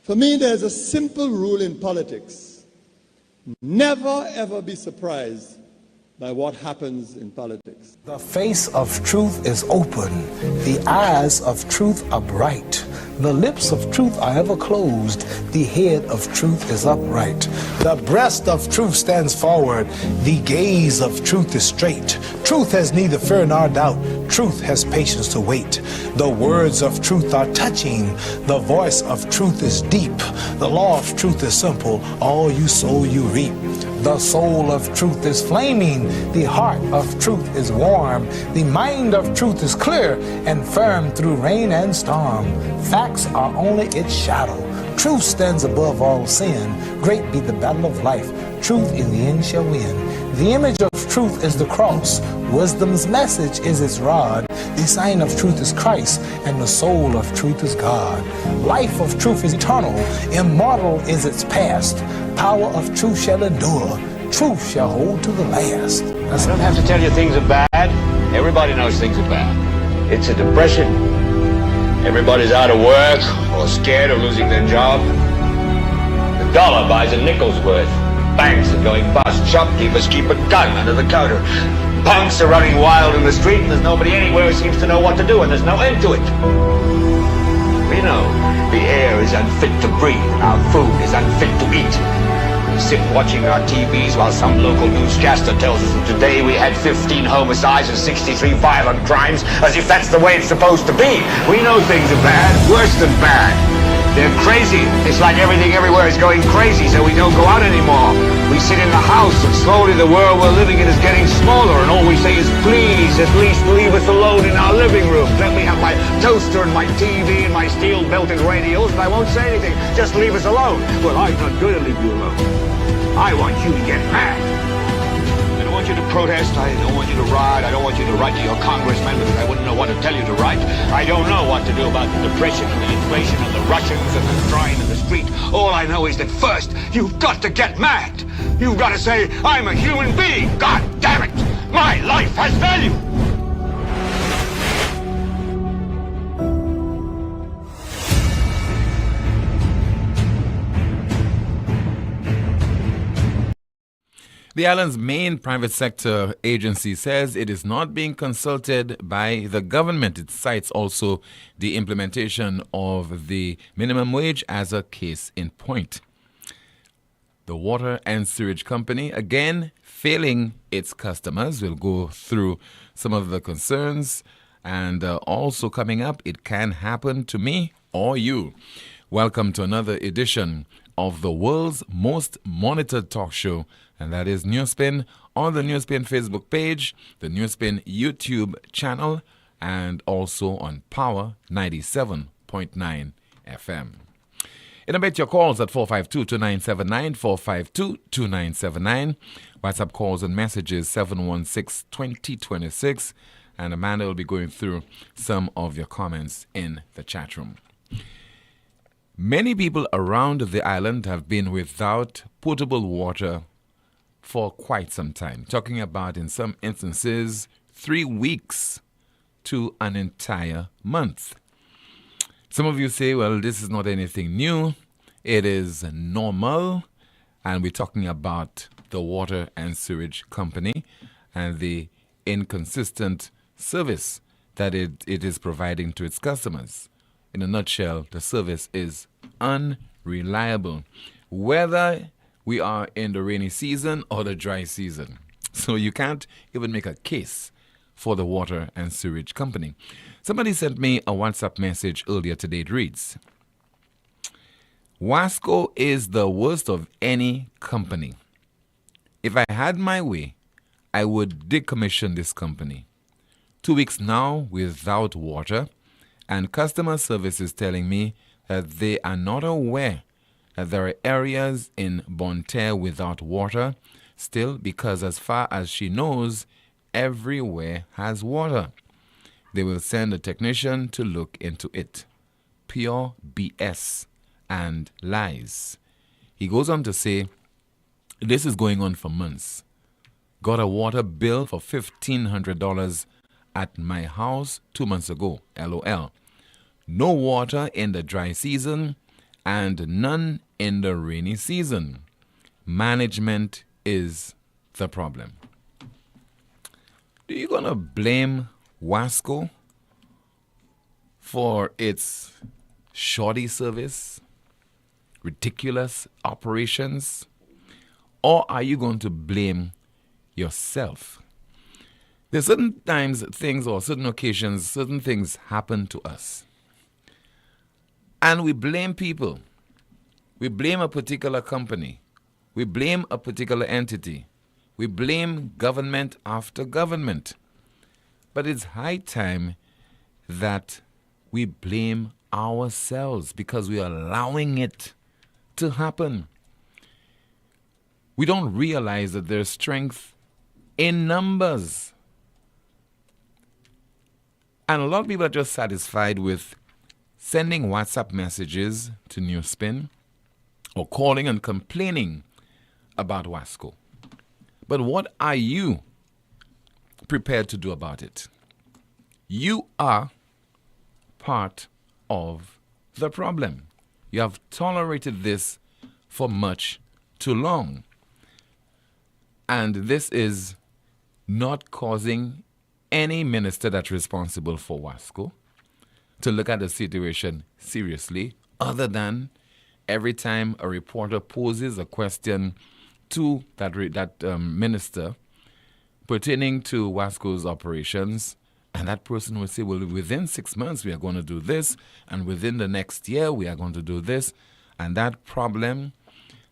For me, there's a simple rule in politics. Never, ever be surprised by what happens in politics. The face of truth is open. The eyes of truth are bright. The lips of truth are ever closed. The head of truth is upright. The breast of truth stands forward. The gaze of truth is straight. Truth has neither fear nor doubt. Truth has patience to wait. The words of truth are touching. The voice of truth is deep. The law of truth is simple. All you sow, you reap. The soul of truth is flaming. The heart of truth is warm. The mind of truth is clear and firm through rain and storm. Facts are only its shadow. Truth stands above all sin. Great be the battle of life. Truth in the end shall win. The image of truth is the cross. Wisdom's message is its rod. The sign of truth is Christ, and the soul of truth is God. Life of truth is eternal. Immortal is its past. Power of truth shall endure. Truth shall hold to the last. I don't have to tell you things are bad. Everybody knows things are bad. It's a depression. Everybody's out of work or scared of losing their job. The dollar buys a nickel's worth. Banks are going bust. Shopkeepers keep a gun under the counter. Punks are running wild in the street, and there's nobody anywhere who seems to know what to do, and there's no end to it. We know the air is unfit to breathe, and our food is unfit to eat. We sit watching our TVs while some local newscaster tells us that today we had 15 homicides and 63 violent crimes, as if that's the way it's supposed to be. We know things are bad, worse than bad. They're crazy. It's like everything everywhere is going crazy, so we don't go out anymore. We sit in the house, and slowly the world we're living in is getting smaller, and all we say is, please, at least leave us alone in our living room. Let me have my toaster and my TV and my steel-belted radios, and I won't say anything. Just leave us alone. Well, I'm not going to leave you alone. I want you to get mad. I don't want you to protest. I don't want you to riot. I don't want you to write to your congressman because I wouldn't know what to tell you to write. I don't know what to do about the depression and the inflation and the Russians and the crime in the street. All I know is that first, you've got to get mad. You've got to say, I'm a human being. God damn it. My life has value. The island's main private sector agency says it is not being consulted by the government. It cites also the implementation of the minimum wage as a case in point. The Water and Sewage Company, again, failing its customers. We'll go through some of the concerns. And also coming up, it can happen to me or you. Welcome to another edition of the world's most monitored talk show, and that is NewsSpin on the NewsSpin Facebook page, the NewsSpin YouTube channel, and also on Power 97.9 FM. In a bit, your calls at 452-2979, 452-2979. WhatsApp calls and messages 716-2026. And Amanda will be going through some of your comments in the chat room. Many people around the island have been without potable water for quite some time. Talking about, in some instances, 3 weeks to an entire month. Some of you say, well, this is not anything new. It is normal. And we're talking about the Water and Sewage Company and the inconsistent service that it is providing to its customers. In a nutshell, the service is unreliable, whether we are in the rainy season or the dry season. So you can't even make a case for the Water and Sewage Company. Somebody sent me a WhatsApp message earlier today. It reads, Wasco is the worst of any company. If I had my way, I would decommission this company. 2 weeks now without water, and customer service is telling me that they are not aware that there are areas in Bonterre without water still, because as far as she knows, everywhere has water. They will send a technician to look into it. Pure BS and lies. He goes on to say, this is going on for months. Got a water bill for $1,500 at my house 2 months ago, LOL. No water in the dry season, and none in the rainy season. Management is the problem. Are you going to blame Wasco for its shoddy service, ridiculous operations, or are you going to blame yourself? There's certain times things or certain occasions, certain things happen to us. And we blame people. We blame a particular company. We blame a particular entity. We blame government after government. But it's high time that we blame ourselves because we are allowing it to happen. We don't realize that there's strength in numbers. And a lot of people are just satisfied with sending WhatsApp messages to NewsSpin or calling and complaining about Wasco. But what are you prepared to do about it? You are part of the problem. You have tolerated this for much too long. And this is not causing any minister that's responsible for Wasco to look at the situation seriously, other than every time a reporter poses a question to that minister pertaining to Wasco's operations, and that person would say, well, within 6 months we are going to do this, and within the next year we are going to do this. And that problem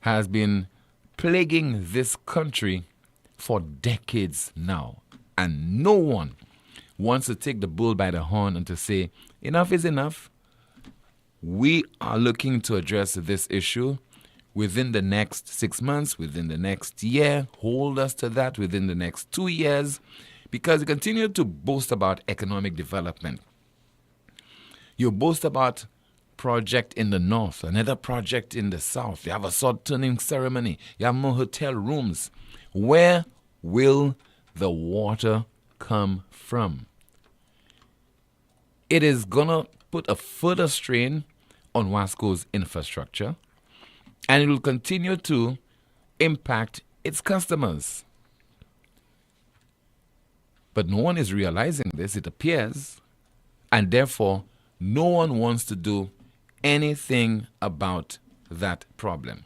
has been plaguing this country for decades now. And no one wants to take the bull by the horn and to say, enough is enough. We are looking to address this issue within the next 6 months, within the next year. Hold us to that within the next 2 years, because you continue to boast about economic development. You boast about project in the north, another project in the south. You have a sword turning ceremony. You have more hotel rooms. Where will the water come from? It is going to put a further strain on Wasco's infrastructure, and it will continue to impact its customers. But no one is realizing this, it appears, and therefore no one wants to do anything about that problem.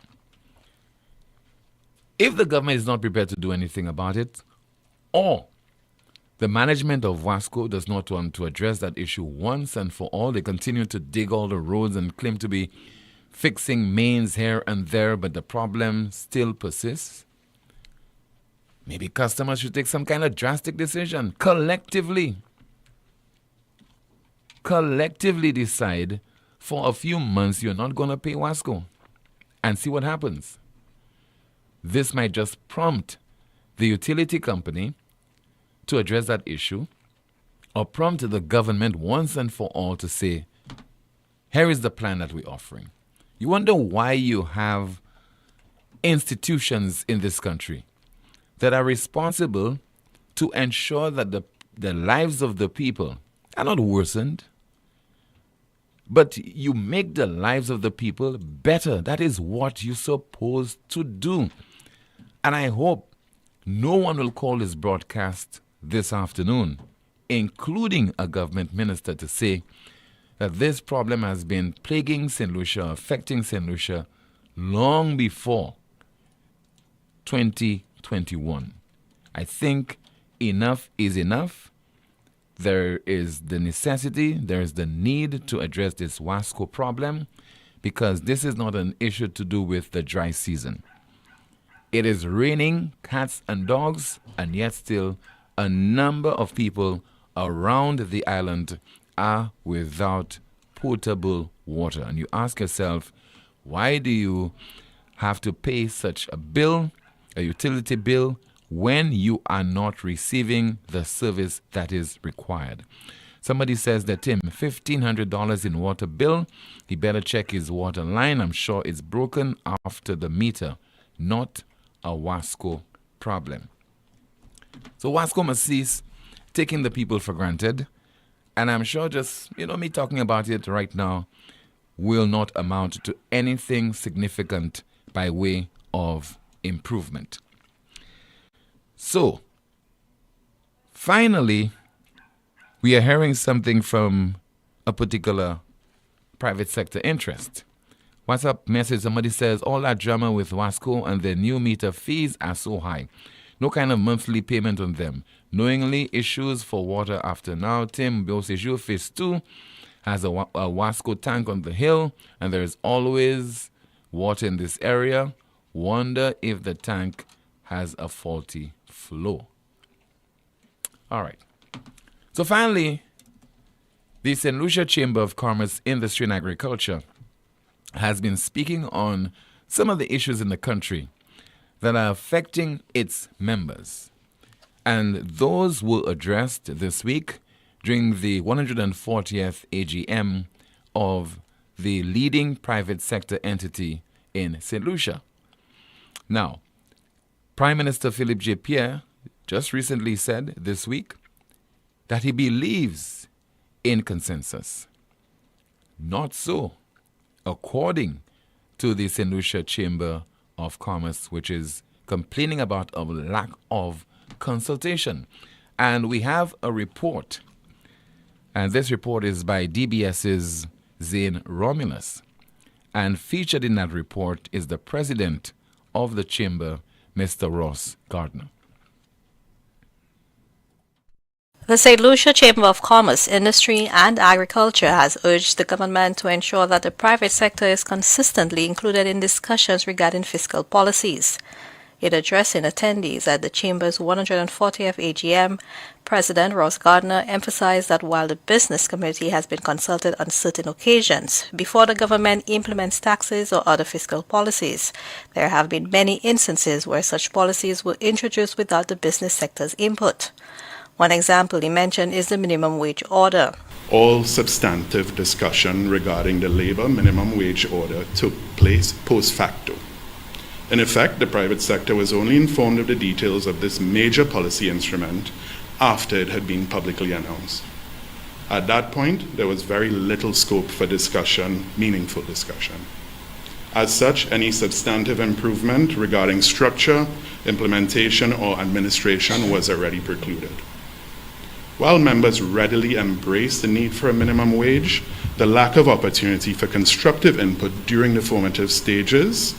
If the government is not prepared to do anything about it, or the management of Wasco does not want to address that issue once and for all, they continue to dig all the roads and claim to be fixing mains here and there, but the problem still persists. Maybe customers should take some kind of drastic decision. Collectively decide for a few months you're not going to pay Wasco and see what happens. This might just prompt the utility company to address that issue, or prompt the government once and for all to say, here is the plan that we're offering. You wonder why you have institutions in this country that are responsible to ensure that the lives of the people are not worsened, but you make the lives of the people better. That is what you're supposed to do. And I hope no one will call this broadcast this afternoon, including a government minister, to say that this problem has been plaguing St. Lucia, affecting St. Lucia long before 2021. I think enough is enough. There is the necessity, there is the need to address this Wasco problem, because this is not an issue to do with the dry season. It is raining cats and dogs, and yet still a number of people around the island are without potable water. And you ask yourself, why do you have to pay such a bill, a utility bill, when you are not receiving the service that is required? Somebody says that, Tim, $1,500 in water bill. He better check his water line. I'm sure it's broken after the meter. Not a Wasco problem. So Wasco must cease taking the people for granted. And I'm sure just, me talking about it right now will not amount to anything significant by way of improvement. So, finally, we are hearing something from a particular private sector interest. WhatsApp message, somebody says, all that drama with Wasco and their new meter fees are so high. No kind of monthly payment on them. Knowingly issues for water after now. Tim Bosiju Phase 2 has a Wasco tank on the hill, and there is always water in this area. Wonder if the tank has a faulty flow. All right. So finally, the St. Lucia Chamber of Commerce, Industry and Agriculture has been speaking on some of the issues in the country that are affecting its members. And those were addressed this week during the 140th AGM of the leading private sector entity in St. Lucia. Now, Prime Minister Philip J. Pierre just recently said this week that he believes in consensus. Not so, according to the St. Lucia Chamber of Commerce, which is complaining about a lack of consultation. And we have a report, and this report is by DBS's Zane Romulus. And featured in that report is the president of the chamber, Mr. Ross Gardner. The St. Lucia Chamber of Commerce, Industry and Agriculture has urged the government to ensure that the private sector is consistently included in discussions regarding fiscal policies. In addressing attendees at the Chamber's 140th AGM, President Ross Gardner emphasized that while the business community has been consulted on certain occasions before the government implements taxes or other fiscal policies, there have been many instances where such policies were introduced without the business sector's input. One example he mentioned is the minimum wage order. All substantive discussion regarding the labor minimum wage order took place post facto. In effect, the private sector was only informed of the details of this major policy instrument after it had been publicly announced. At that point, there was very little scope for discussion, meaningful discussion. As such, any substantive improvement regarding structure, implementation, or administration was already precluded. While members readily embraced the need for a minimum wage, the lack of opportunity for constructive input during the formative stages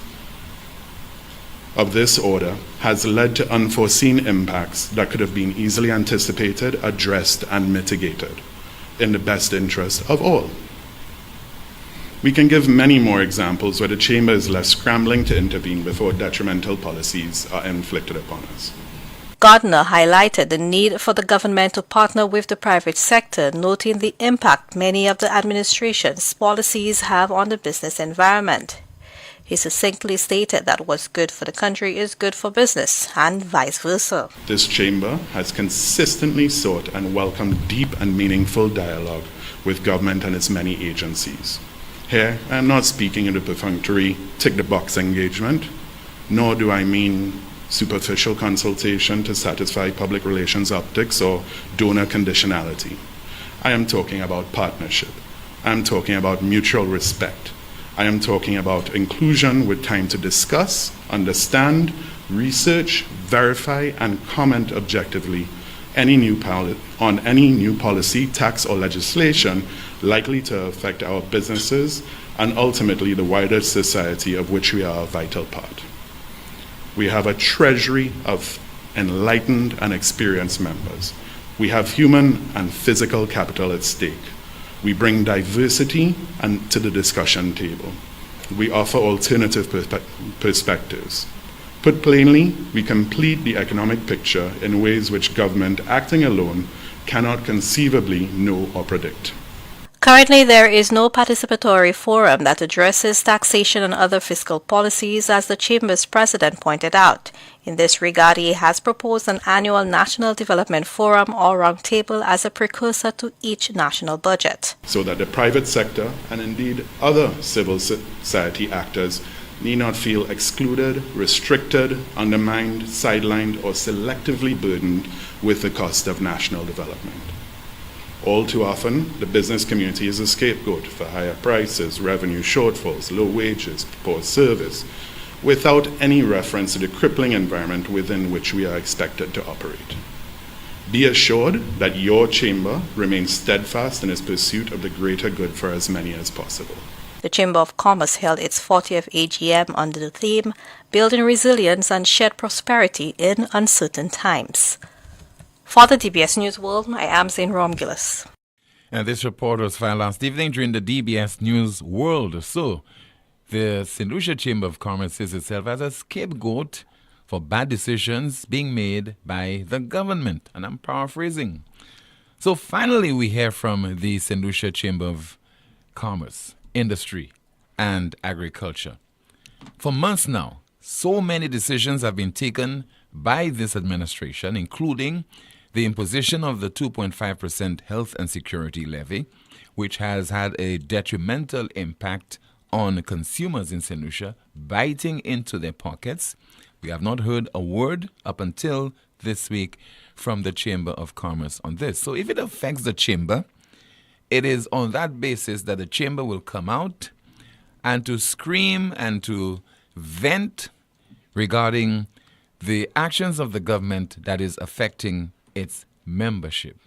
of this order has led to unforeseen impacts that could have been easily anticipated, addressed, and mitigated in the best interest of all. We can give many more examples where the Chamber is left scrambling to intervene before detrimental policies are inflicted upon us. Gardner highlighted the need for the government to partner with the private sector, noting the impact many of the administration's policies have on the business environment. He succinctly stated that what's good for the country is good for business, and vice versa. This chamber has consistently sought and welcomed deep and meaningful dialogue with government and its many agencies. Here, I am not speaking in a perfunctory tick-the-box engagement, nor do I mean superficial consultation to satisfy public relations optics or donor conditionality. I am talking about partnership. I am talking about mutual respect. I am talking about inclusion with time to discuss, understand, research, verify, and comment objectively on any new policy, tax, or legislation likely to affect our businesses and ultimately the wider society of which we are a vital part. We have a treasury of enlightened and experienced members. We have human and physical capital at stake. We bring diversity to the discussion table. We offer alternative perspectives. Put plainly, we complete the economic picture in ways which government acting alone cannot conceivably know or predict. Currently, there is no participatory forum that addresses taxation and other fiscal policies, as the Chamber's president pointed out. In this regard, he has proposed an annual National Development Forum or roundtable as a precursor to each national budget. So that the private sector and indeed other civil society actors need not feel excluded, restricted, undermined, sidelined, or selectively burdened with the cost of national development. All too often, the business community is a scapegoat for higher prices, revenue shortfalls, low wages, poor service, without any reference to the crippling environment within which we are expected to operate. Be assured that your chamber remains steadfast in its pursuit of the greater good for as many as possible. The Chamber of Commerce held its 40th AGM under the theme, Building Resilience and Shared Prosperity in Uncertain Times. For the DBS News World, I am Zane Romulus. And this report was filed last evening during the DBS News World. So, the St. Lucia Chamber of Commerce sees itself as a scapegoat for bad decisions being made by the government. And I'm paraphrasing. So finally, we hear from the St. Lucia Chamber of Commerce, Industry, and Agriculture. For months now, so many decisions have been taken by this administration, including the imposition of the 2.5% health and security levy, which has had a detrimental impact on consumers in St. Lucia, biting into their pockets. We have not heard a word up until this week from the Chamber of Commerce on this. So if it affects the Chamber, it is on that basis that the Chamber will come out and to scream and to vent regarding the actions of the government that is affecting its membership.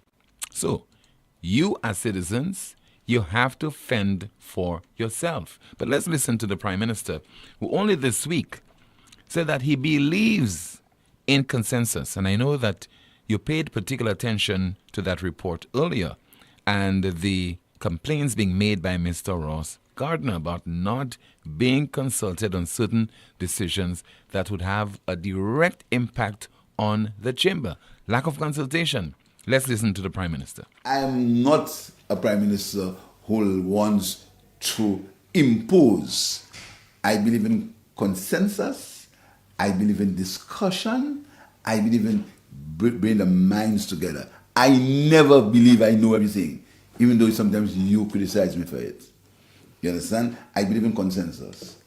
So, you as citizens, you have to fend for yourself. But let's listen to the Prime Minister, who only this week said that he believes in consensus. And I know that you paid particular attention to that report earlier and the complaints being made by Mr. Ross Gardner about not being consulted on certain decisions that would have a direct impact on the chamber. Lack of consultation. Let's listen to the Prime Minister. I am not a Prime Minister who wants to impose. I believe in consensus. I believe in discussion. I believe in bringing the minds together. I never believe I know everything, even though sometimes you criticize me for it. You understand? I believe in consensus.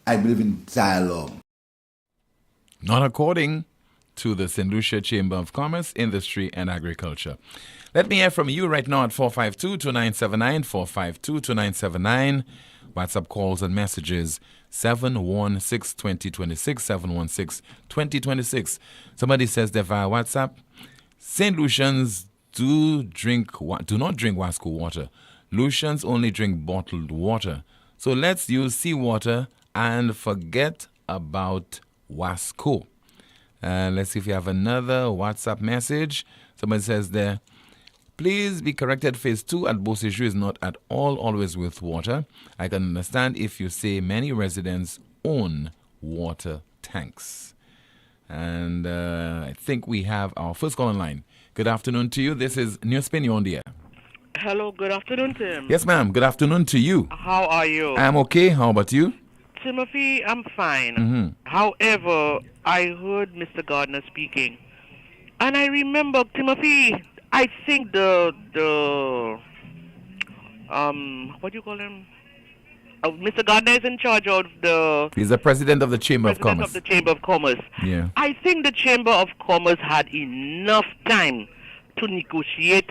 I believe in dialogue. Not according to the St. Lucia Chamber of Commerce, Industry, and Agriculture. Let me hear from you right now at 452-2979, 452-2979. WhatsApp calls and messages 716-2026, 716-2026. Somebody says that via WhatsApp, St. Lucians do not drink Wasco water. Lucians only drink bottled water. So let's use seawater and forget about Wasco. Let's see if we have another WhatsApp message. Somebody says there, please be corrected. Phase 2 at Beauséjour is not at all always with water. I can understand if you say many residents own water tanks. And I think we have our first call online. Good afternoon to you. This is NewsSpin, you're on the air. Hello, good afternoon, Tim. Yes, ma'am. Good afternoon to you. How are you? I'm okay. How about you? Timothy, I'm fine. Mm-hmm. However, I heard Mr. Gardner speaking. And I remember, Timothy, I think what do you call him? Mr. Gardner is in charge of the... He's the president of the Chamber of Commerce. President of the Chamber of Commerce. Yeah. I think the Chamber of Commerce had enough time to negotiate,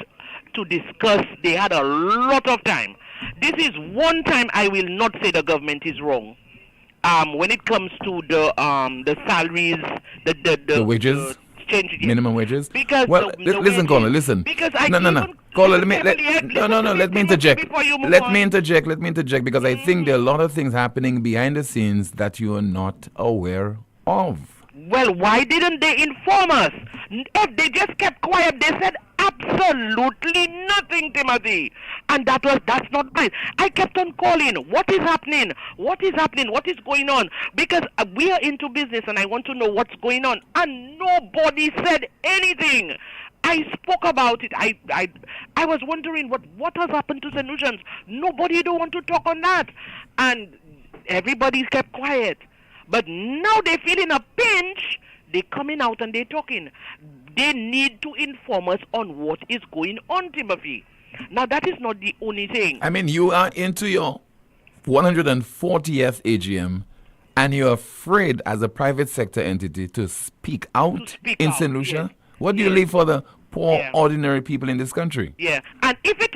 to discuss. They had a lot of time. This is one time I will not say the government is wrong. When it comes to the salaries, the wages, minimum wages. Because listen, caller, listen. Because caller, let me interject. Let me interject because I think there are a lot of things happening behind the scenes that you are not aware of. Well, why didn't they inform us? If they just kept quiet, they said absolutely nothing, Timothy. And that's not right. I kept on calling. What is happening? What is happening? What is going on? Because we are into business and I want to know what's going on. And nobody said anything. I spoke about it. I was wondering what has happened to St. Lucians. Nobody don't want to talk on that. And everybody's kept quiet. But now they're feeling a pinch. They're coming out and they're talking. They need to inform us on what is going on, Timothy. Now, that is not the only thing. I mean, you are into your 140th AGM and you're afraid as a private sector entity to speak out in St. Lucia? Yes. What do you leave for the poor, Yeah. ordinary people in this country. Yeah, and if it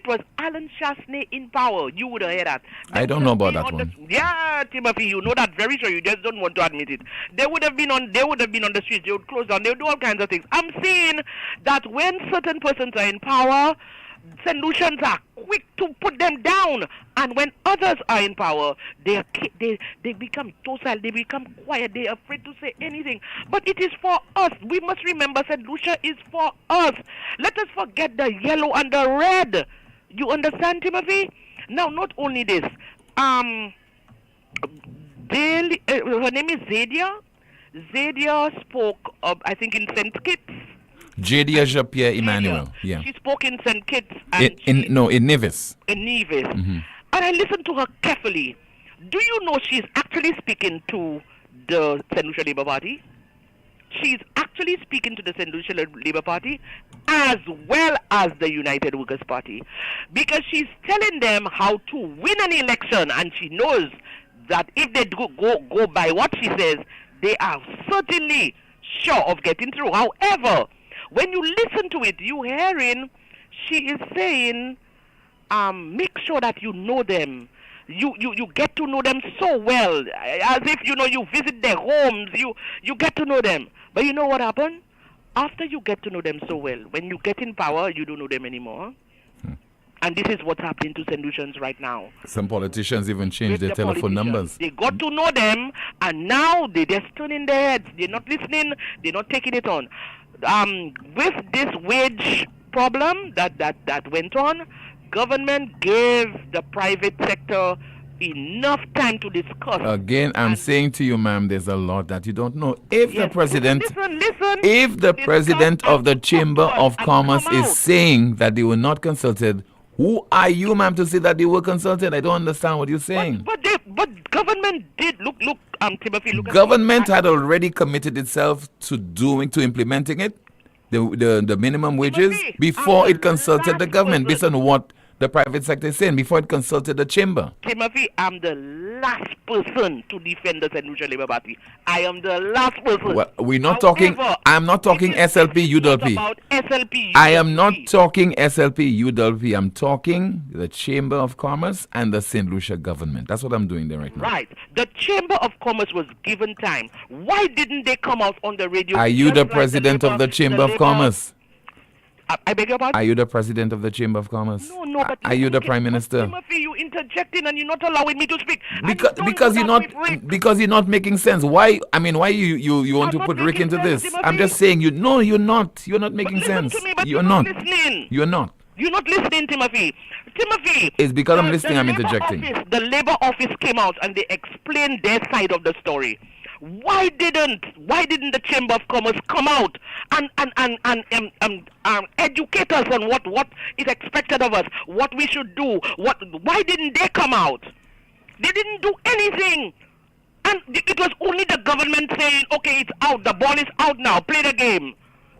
was Alan Chasney in power, you would have heard that. I don't know about that one. Yeah, Timothy, you know that very sure. You just don't want to admit it. They would have been on the streets. They would close down. They would do all kinds of things. I'm saying that when certain persons are in power, solutions are quick to put them down, and when others are in power, they become docile, they become quiet, they're afraid to say anything. But it is for us. We must remember St. Lucia is for us. Let us forget the yellow and the red. You understand, Timothy? Now, not only this, her name is Zadia. Zadia spoke, I think, in St. Kitts. Jadia Jean-Pierre Emmanuel. Yeah. She spoke in St. Kitts. And in Nevis. In Nevis. And I listened to her carefully. Do you know she's actually speaking to the St. Lucia Labour Party? She's actually speaking to the St. Lucia Labour Party as well as the United Workers' Party. Because she's telling them how to win an election, and she knows that if they go by what she says, they are certainly sure of getting through. However, when you listen to it, you hearing she is saying, make sure that you know them. You get to know them so well, as if you visit their homes. You get to know them. But you know what happened? After you get to know them so well, when you get in power, you don't know them anymore. And this is what's happening to St. Lucians right now. Some politicians even changed their telephone numbers. They got to know them, and now they just turning their heads. They're not listening. They're not taking it on. With this wage problem that went on, government gave the private sector enough time to discuss. Again, I'm saying to you, ma'am, there's a lot that you don't know. If the president, listen, if the president of the Chamber of Commerce is saying that they were not consulted, who are you, ma'am, to say that they were consulted? I don't understand what you're saying. But government did look, Timothy. Look. Government had already committed itself to implementing it, the minimum wages, Timothy, before it consulted the government, based on what the private sector is saying, before it consulted the chamber. Timothy, I'm the last person to defend the St. Lucia Labour Party. I am the last person. Well, we're not talking. I'm not talking SLP, UWP. About SLP, I am not talking SLP, UWP. I'm talking the Chamber of Commerce and the St. Lucia government. That's what I'm doing there right now. Right. The Chamber of Commerce was given time. Why didn't they come out on the radio? Are you the president of the Chamber of Commerce? I beg your pardon? Are you the president of the Chamber of Commerce? No, but are you the prime minister? Timothy, you interjecting and you're not allowing me to speak. Because you're not making sense. Why? I mean, why you want to put Rick into this? Timothy. I'm just saying you're not. You're not making sense. You're not. Listening. You're not. You're not listening, Timothy. It's because I'm listening. I'm interjecting. The Labour Office came out and they explained their side of the story. Why didn't the Chamber of Commerce come out and educate us on what is expected of us, what we should do? Why didn't they come out? They didn't do anything. And it was only the government saying, okay, it's out, the ball is out now, play the game.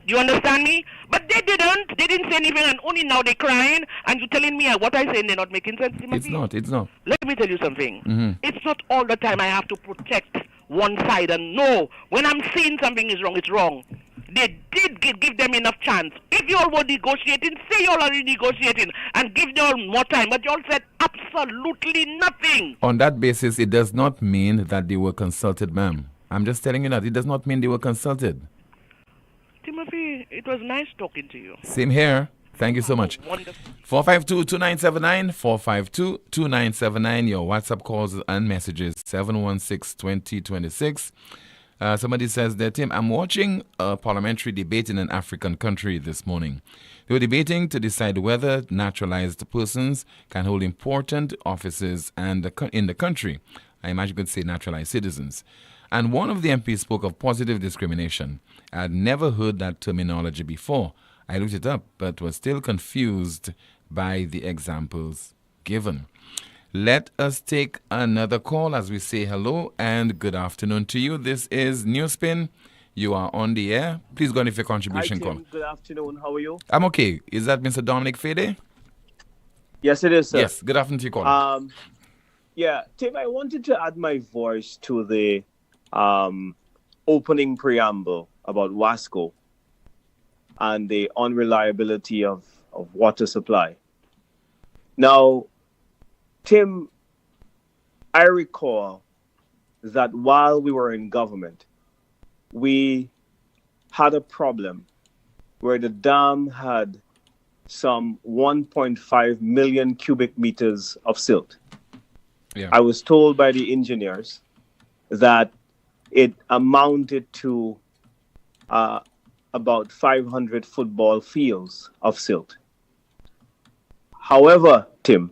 Do you understand me? But they didn't. They didn't say anything, and only now they're crying, and you're telling me what I say and they're not making sense. It's not. Let me tell you something. It's not all the time I have to protect one side, and no, when I'm seeing something is wrong, it's wrong. They did give them enough chance. If you all were negotiating, say you all are negotiating, and give you all more time, but you all said absolutely nothing. On that basis, it does not mean that they were consulted, ma'am. I'm just telling you that. It does not mean they were consulted. Timothy, it was nice talking to you. Same here. Thank you so much. Wonderful. 452-2979, 452-2979. Your WhatsApp calls and messages, 716-2026. Somebody says that, Tim, I'm watching a parliamentary debate in an African country this morning. They were debating to decide whether naturalized persons can hold important offices in the country. I imagine you could say naturalized citizens. And one of the MPs spoke of positive discrimination. I had never heard that terminology before. I looked it up, but was still confused by the examples given. Let us take another call as we say hello and good afternoon to you. This is NewsSpin. You are on the air. Please go on with your contribution. Hi, Tim. Call. Good afternoon. How are you? I'm okay. Is that Mr. Dominic Fede? Yes, it is, sir. Yes. Good afternoon to you, caller. Yeah, Tim, I wanted to add my voice to the opening preamble about Wasco. and the unreliability of water supply. Now, Tim, I recall that while we were in government, we had a problem where the dam had some 1.5 million cubic meters of silt. Yeah. I was told by the engineers that it amounted to about 500 football fields of silt. However, Tim,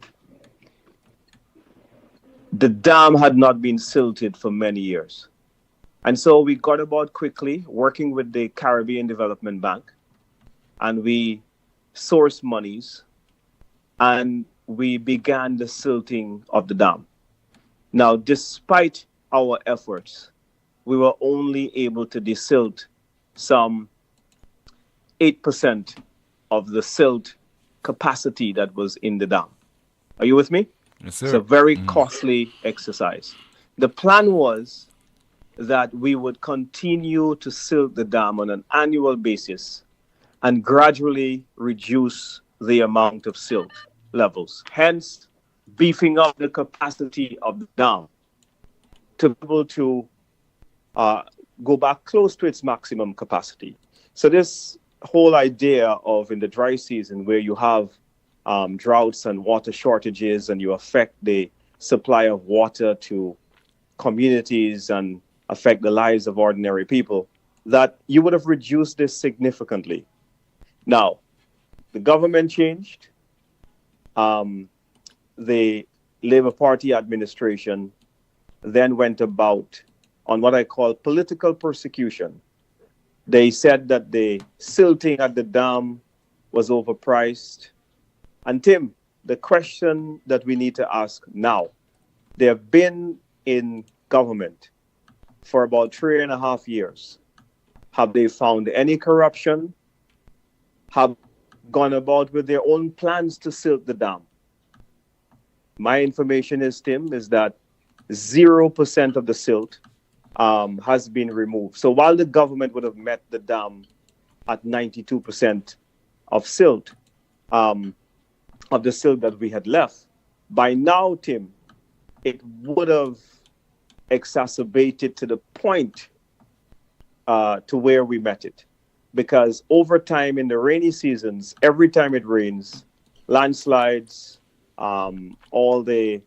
the dam had not been silted for many years. And so we got about quickly working with the Caribbean Development Bank, and we sourced monies, and we began the silting of the dam. Now, despite our efforts, we were only able to desilt some 8% of the silt capacity that was in the dam. Are you with me? Yes, sir. It's a very costly exercise. The plan was that we would continue to silt the dam on an annual basis and gradually reduce the amount of silt levels, hence beefing up the capacity of the dam to be able to go back close to its maximum capacity. So this whole idea of in the dry season where you have droughts and water shortages and you affect the supply of water to communities and affect the lives of ordinary people, that you would have reduced this significantly. Now, the government changed. The Labour Party administration then went about on what I call political persecution. They said that the silting at the dam was overpriced. And Tim, the question that we need to ask now, they have been in government for about 3.5 years. Have they found any corruption? Have gone about with their own plans to silt the dam? My information is, Tim, is that 0% of the silt has been removed. So while the government would have met the dam at 92% of silt, of the silt that we had left, by now, Tim, it would have exacerbated to the point to where we met it. Because over time in the rainy seasons, every time it rains, landslides, all the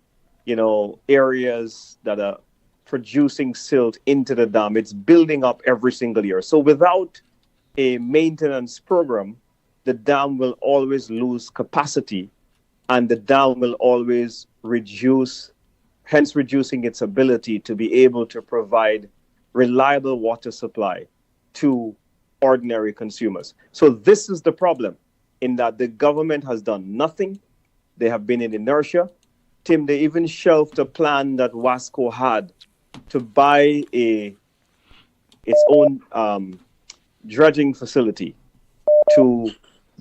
areas that are producing silt into the dam, it's building up every single year. So without a maintenance program, the dam will always lose capacity and the dam will always reduce, hence reducing its ability to be able to provide reliable water supply to ordinary consumers. So this is the problem, in that the government has done nothing. They have been in inertia. Tim, they even shelved a plan that Wasco had to buy its own dredging facility to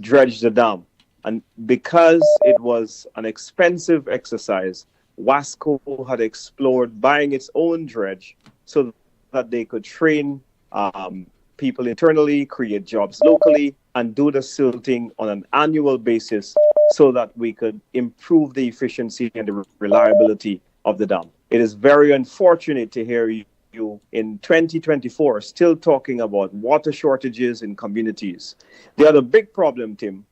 dredge the dam. And because it was an expensive exercise, Wasco had explored buying its own dredge so that they could train people internally, create jobs locally, and do the silting on an annual basis so that we could improve the efficiency and the reliability of the dam. It is very unfortunate to hear you in 2024 still talking about water shortages in communities. The other big problem, Tim,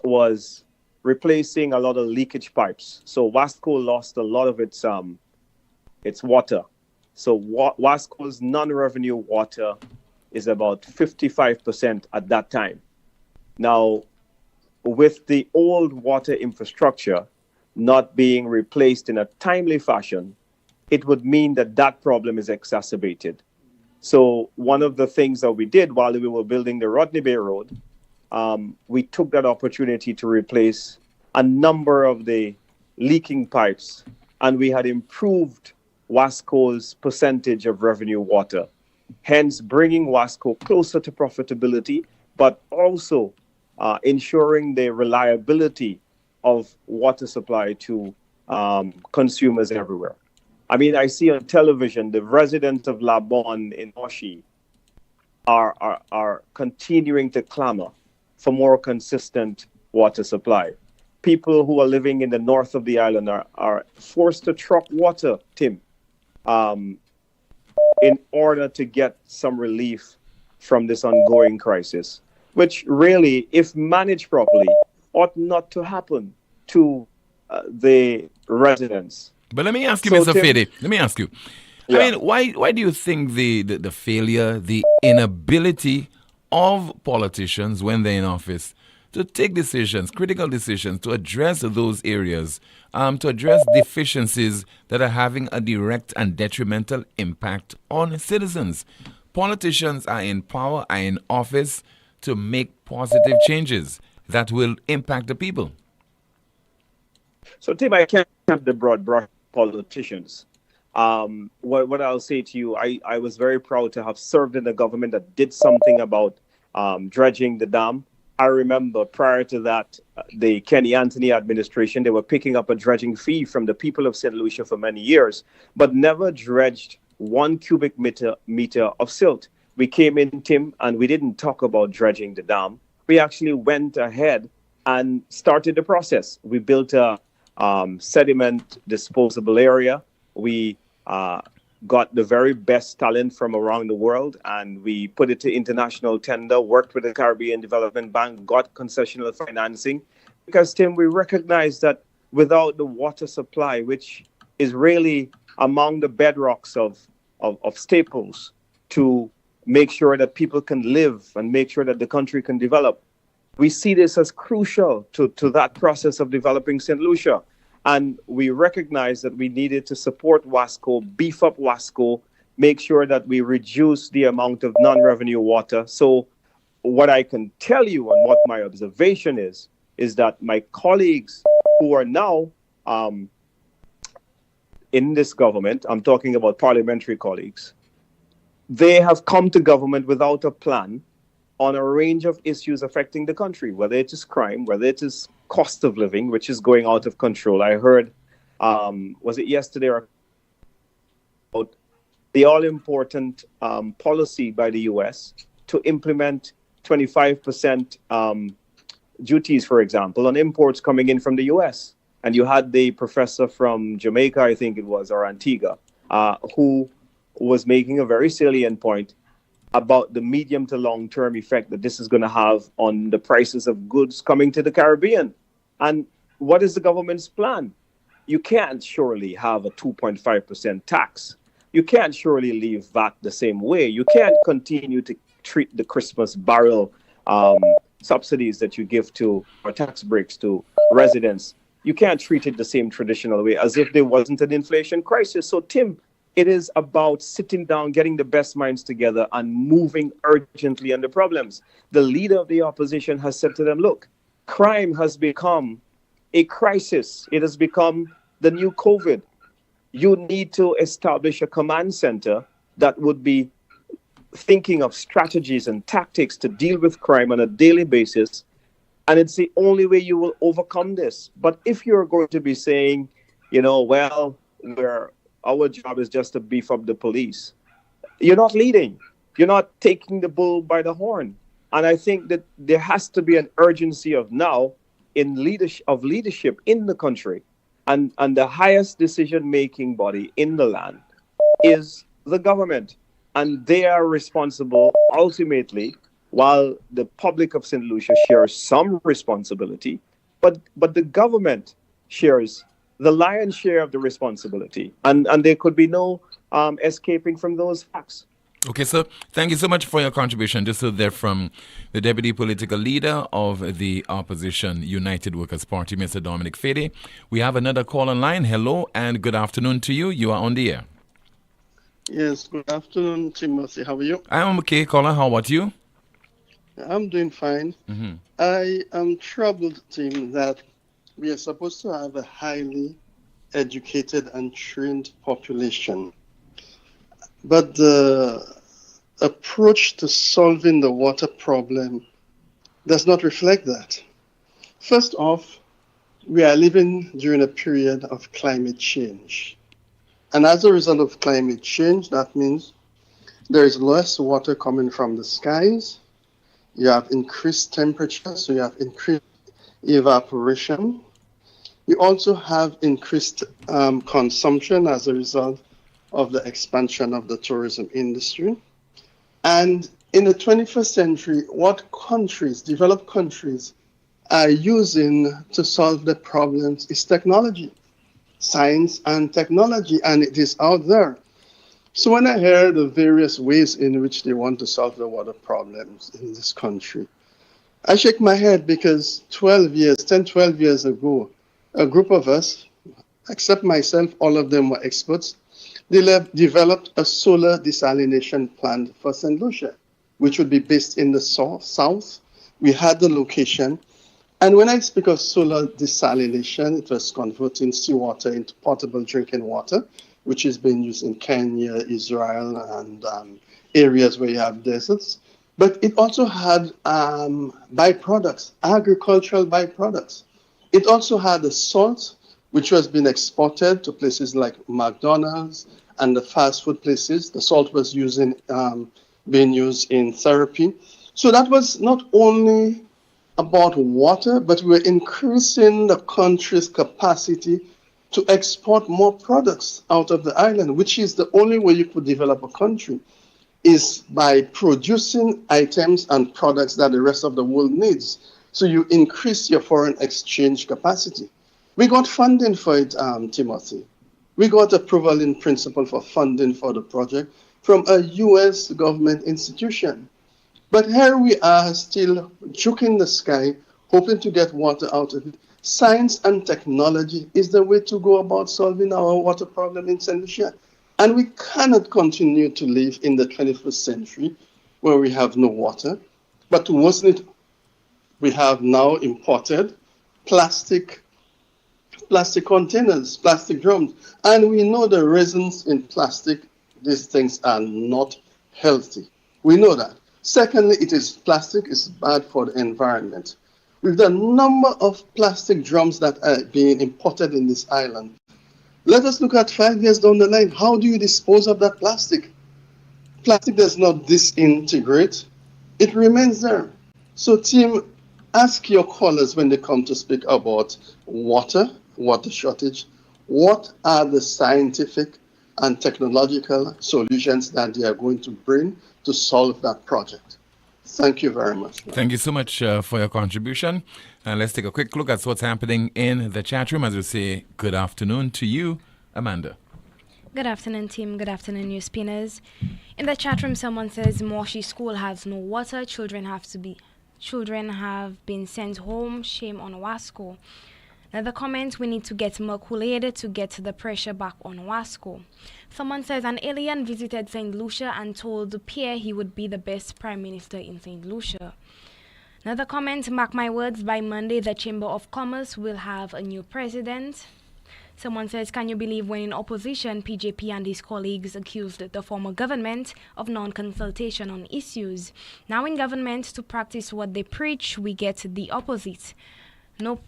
was replacing a lot of leakage pipes. So Wasco lost a lot of its water. So Wasco's non-revenue water is about 55% at that time. Now, with the old water infrastructure not being replaced in a timely fashion, it would mean that that problem is exacerbated. So one of the things that we did while we were building the Rodney Bay Road, we took that opportunity to replace a number of the leaking pipes, and we had improved Wasco's percentage of revenue water, hence bringing Wasco closer to profitability, but also ensuring the reliability of water supply to consumers everywhere. I mean, I see on television the residents of La Bonne in Oshi are continuing to clamor for more consistent water supply. People who are living in the north of the island are forced to truck water, Tim, in order to get some relief from this ongoing crisis, which really, if managed properly, ought not to happen to the residents. But let me ask you, So, Mr. Tim- Fede, let me ask you. Yeah. I mean, why do you think the failure, the inability of politicians when they're in office to take decisions, critical decisions, to address those areas, to address deficiencies that are having a direct and detrimental impact on citizens? Politicians are in power, are in office to make positive changes that will impact the people. So, Tim, I can't have the broad brush politicians. What I'll say to you, I was very proud to have served in a government that did something about dredging the dam. I remember prior to that, the Kenny Anthony administration, they were picking up a dredging fee from the people of St. Lucia for many years, but never dredged 1 cubic meter of silt. We came in, Tim, and we didn't talk about dredging the dam. We actually went ahead and started the process. We built a sediment disposable area. We got the very best talent from around the world, and we put it to international tender, worked with the Caribbean Development Bank, got concessional financing. Because, Tim, we recognize that without the water supply, which is really among the bedrocks of staples to make sure that people can live and make sure that the country can develop, we see this as crucial to that process of developing St. Lucia. And we recognize that we needed to support WASCO, beef up WASCO, make sure that we reduce the amount of non-revenue water. So what I can tell you and what my observation is that my colleagues who are now in this government, I'm talking about parliamentary colleagues, they have come to government without a plan on a range of issues affecting the country, whether it is crime, whether it is cost of living, which is going out of control. I heard, was it yesterday, or about the all-important policy by the U.S. to implement 25% duties, for example, on imports coming in from the U.S. And you had the professor from Jamaica, I think it was, or Antigua, who was making a very salient point about the medium to long-term effect that this is going to have on the prices of goods coming to the Caribbean. And what is the government's plan? You can't surely have a 2.5% tax. You can't surely leave VAT the same way. You can't continue to treat the Christmas barrel subsidies that you give to, or tax breaks to residents. You can't treat it the same traditional way as if there wasn't an inflation crisis. So, Tim, it is about sitting down, getting the best minds together and moving urgently on the problems. The leader of the opposition has said to them, look, crime has become a crisis. It has become the new COVID. You need to establish a command center that would be thinking of strategies and tactics to deal with crime on a daily basis. And it's the only way you will overcome this. But if you're going to be saying, well, our job is just to beef up the police, you're not leading. You're not taking the bull by the horn. And I think that there has to be an urgency of now in leadership in the country. And the highest decision-making body in the land is the government. And they are responsible ultimately, while the public of St. Lucia shares some responsibility, but the government shares the lion's share of the responsibility. And there could be no escaping from those facts. Okay, so thank you so much for your contribution. Just so there from the Deputy Political Leader of the Opposition United Workers' Party, Mr. Dominic Fede. We have another call online. Hello and good afternoon to you. You are on the air. Yes, good afternoon, Timothy. How are you? I'm okay, caller. How about you? I'm doing fine. Mm-hmm. I am troubled, Tim, that we are supposed to have a highly educated and trained population. But the approach to solving the water problem does not reflect that. First off, we are living during a period of climate change. And as a result of climate change, that means There is less water coming from the skies. You have increased temperature, so you have increased evaporation. You also have increased consumption as a result of the expansion of the tourism industry. And in the 21st century, what countries, developed countries, are using to solve the problems is technology, science and technology, and it is out there. So when I hear the various ways in which they want to solve the water problems in this country, I shake my head because 10, 12 years ago, a group of us, except myself, all of them were experts, they developed a solar desalination plant for St. Lucia, which would be based in the south. We had the location. And when I speak of solar desalination, it was converting seawater into potable drinking water, which is being used in Kenya, Israel, and areas where you have deserts. But it also had byproducts, agricultural byproducts. It also had the salt, which was being exported to places like McDonald's and the fast food places. The salt was being used in therapy. So that was not only about water, but we were increasing the country's capacity to export more products out of the island, which is the only way you could develop a country, is by producing items and products that the rest of the world needs. So you increase your foreign exchange capacity. We got funding for it, Timothy. We got approval in principle for funding for the project from a US government institution. But here we are still joking the sky, hoping to get water out of it. Science and technology is the way to go about solving our water problem in St. Lucia. And we cannot continue to live in the 21st century where we have no water. But to worsen it, we have now imported plastic containers, plastic drums. And we know the resins in plastic, these things are not healthy. We know that. Secondly, plastic is bad for the environment. With the number of plastic drums that are being imported in this island, let us look at 5 years down the line. How do you dispose of that plastic? Plastic does not disintegrate. It remains there. So, team, ask your callers when they come to speak about water shortage, what are the scientific and technological solutions that they are going to bring to solve that project. Thank you very much. Thank you so much for your contribution. And let's take a quick look at what's happening in the chat room as we say good afternoon to you, Amanda. Good afternoon, team. Good afternoon, News Spinners. In the chat room, someone says Moshi School has no water. Children have been sent home. Shame on Wasco. Another comment, we need to get Merculated to get the pressure back on Wasco. Someone says an alien visited St. Lucia and told Pierre he would be the best prime minister in St. Lucia. Another comment, mark my words, by Monday the Chamber of Commerce will have a new president. Someone says, can you believe when in opposition, PJP and his colleagues accused the former government of non-consultation on issues. Now in government, to practice what they preach, we get the opposite. No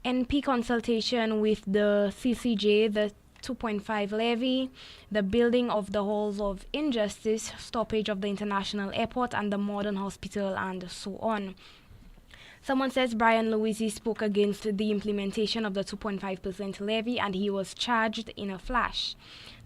NP consultation with the CCJ, the 2.5 levy, the building of the halls of injustice, stoppage of the international airport and the modern hospital, and so on. Someone says Brian Louisi spoke against the implementation of the 2.5% levy and he was charged in a flash.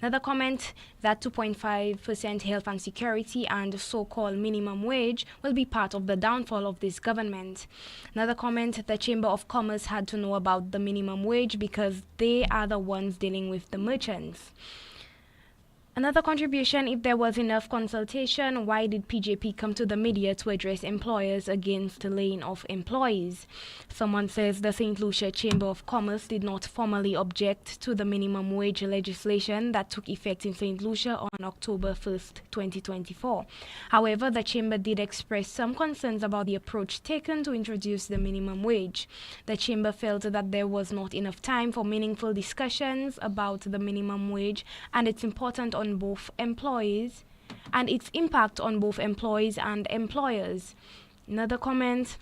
Another comment, that 2.5% health and security and so-called minimum wage will be part of the downfall of this government. Another comment, the Chamber of Commerce had to know about the minimum wage because they are the ones dealing with the merchants. Another contribution, if there was enough consultation, why did PJP come to the media to address employers against laying off employees? Someone says the St. Lucia Chamber of Commerce did not formally object to the minimum wage legislation that took effect in St. Lucia on October 1st, 2024. However, the Chamber did express some concerns about the approach taken to introduce the minimum wage. The Chamber felt that there was not enough time for meaningful discussions about the minimum wage and its importance on both employees and its impact on both employees and employers. Another comment,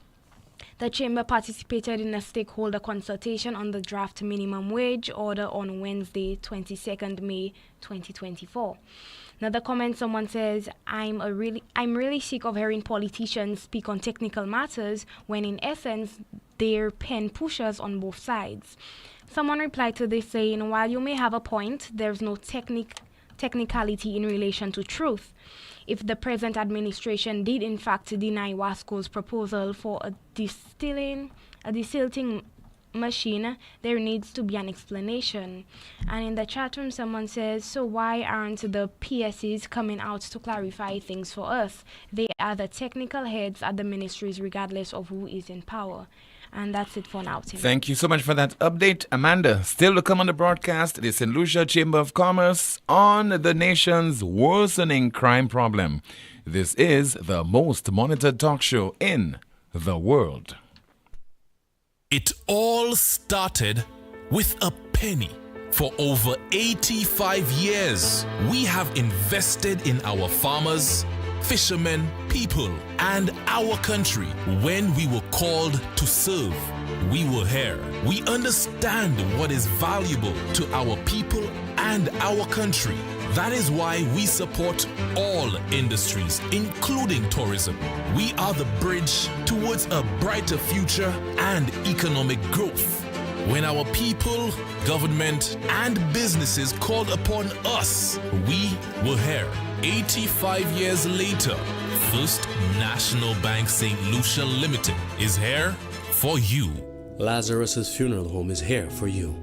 The Chamber participated in a stakeholder consultation on the draft minimum wage order on Wednesday, 22nd May 2024. Another comment, someone says, I'm really sick of hearing politicians speak on technical matters when in essence they're pen pushers on both sides. Someone replied to this saying, while you may have a point, there's no technicality in relation to truth. If the present administration did in fact deny Wasco's proposal for a desilting machine, there needs to be an explanation. And in the chat room, someone says, so why aren't the PSEs coming out to clarify things for us? They are the technical heads at the ministries regardless of who is in power. And that's it for now, Tim. Thank you so much for that update, Amanda. Still to come on the broadcast, the St. Lucia Chamber of Commerce on the nation's worsening crime problem. This is the most monitored talk show in the world. It all started with a penny. For over 85 years, we have invested in our farmers, fishermen, people, and our country. When we were called to serve, we were here. We understand what is valuable to our people and our country. That is why we support all industries, including tourism. We are the bridge towards a brighter future and economic growth. When our people, government, and businesses called upon us, we were here. 85 years later, First National Bank St. Lucia Limited is here for you. Lazarus's Funeral Home is here for you.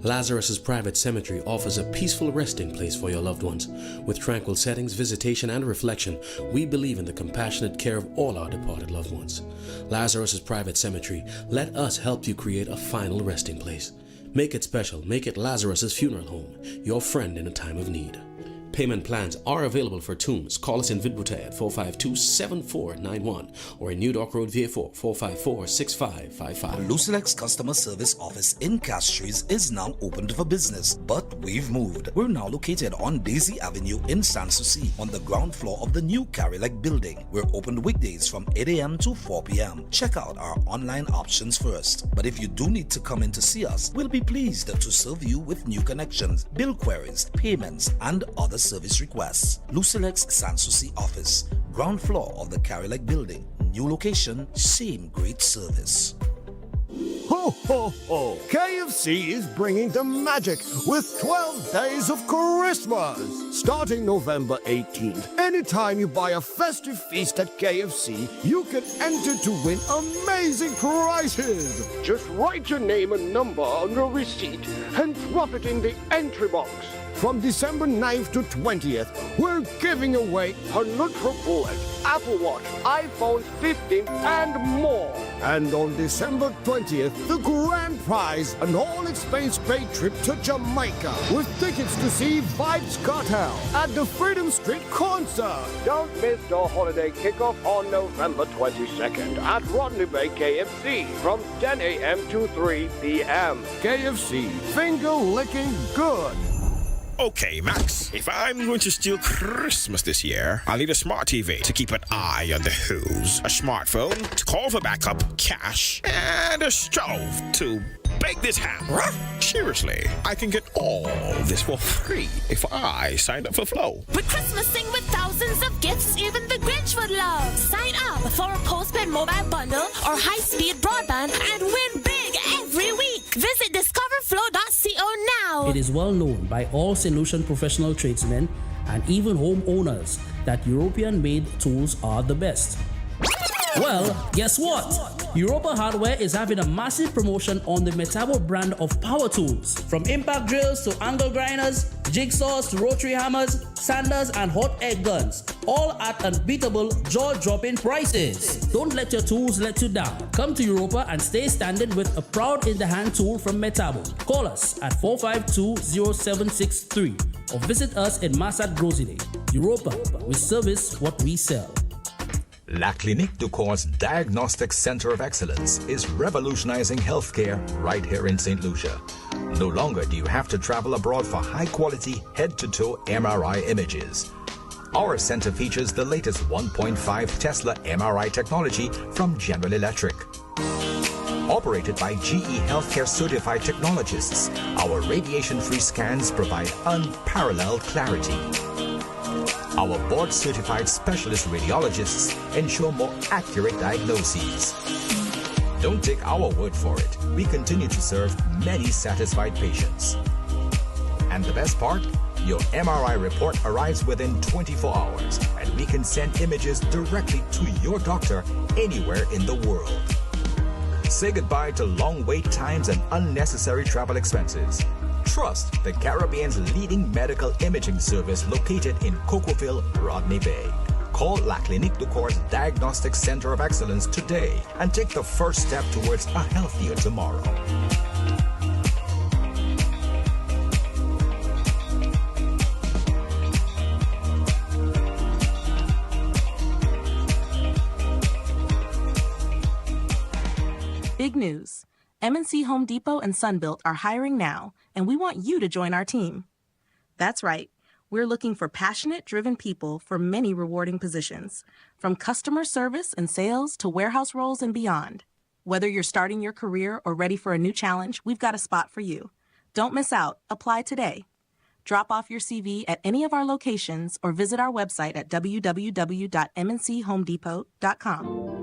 Lazarus's Private Cemetery offers a peaceful resting place for your loved ones. With tranquil settings, visitation, and reflection, we believe in the compassionate care of all our departed loved ones. Lazarus's Private Cemetery, let us help you create a final resting place. Make it special. Make it Lazarus's Funeral Home, your friend in a time of need. Payment plans are available for tombs. Call us in Vidbute at 452-7491 or in New Dock Road, VA4, 454-6555. Lucilex Customer Service Office in Castries is now opened for business, but we've moved. We're now located on Daisy Avenue in Sanssouci on the ground floor of the new Carilac building. We're open weekdays from 8 a.m. to 4 p.m. Check out our online options first. But if you do need to come in to see us, we'll be pleased to serve you with new connections, bill queries, payments, and other service requests. Lucilex Sanssouci office, ground floor of the Carilac building. New location, same great service. Ho, ho, ho! KFC is bringing the magic with 12 days of Christmas. Starting November 18th, anytime you buy a festive feast at KFC, you can enter to win amazing prizes. Just write your name and number on your receipt and drop it in the entry box. From December 9th to 20th, we're giving away a NutriBullet, Apple Watch, iPhone 15, and more. And on December 20th, the grand prize, an all-expense-paid trip to Jamaica with tickets to see Vibes Cartel at the Freedom Street concert. Don't miss the holiday kickoff on November 22nd at Rodney Bay KFC from 10 a.m. to 3 p.m. KFC, finger-licking good. Okay, Max, if I'm going to steal Christmas this year, I'll need a smart TV to keep an eye on the who's, a smartphone to call for backup, cash, and a stove to bake this ham. Seriously, I can get all this for free if I sign up for Flow. We're Christmasing with thousands of gifts even the Grinch would love. Sign up for a postpaid mobile bundle or high-speed broadband and win big every week. Visit discoverflow.co now. It is well known by all St. Lucian professional tradesmen and even homeowners that European-made tools are the best. Well, guess what? Europa Hardware is having a massive promotion on the Metabo brand of power tools. From impact drills to angle grinders, jigsaws to rotary hammers, sanders and hot air guns. All at unbeatable, jaw-dropping prices. Don't let your tools let you down. Come to Europa and stay standing with a proud in-the-hand tool from Metabo. Call us at 452-0763 or visit us in Massat Grosile. Europa, we service what we sell. La Clinique du Corps Diagnostic Center of Excellence is revolutionizing healthcare right here in St. Lucia. No longer do you have to travel abroad for high-quality head-to-toe MRI images. Our center features the latest 1.5 Tesla MRI technology from General Electric. Operated by GE Healthcare certified technologists, our radiation-free scans provide unparalleled clarity. Our board-certified specialist radiologists ensure more accurate diagnoses. Don't take our word for it. We continue to serve many satisfied patients. And the best part? Your MRI report arrives within 24 hours, and we can send images directly to your doctor anywhere in the world. Say goodbye to long wait times and unnecessary travel expenses. Trust the Caribbean's leading medical imaging service located in Cocoville, Rodney Bay. Call La Clinique du Corps Diagnostic Center of Excellence today and take the first step towards a healthier tomorrow. Big news. M&C Home Depot and Sunbelt are hiring now, and we want you to join our team. That's right. We're looking for passionate, driven people for many rewarding positions, from customer service and sales to warehouse roles and beyond. Whether you're starting your career or ready for a new challenge, we've got a spot for you. Don't miss out. Apply today. Drop off your CV at any of our locations or visit our website at www.mnchomedepot.com.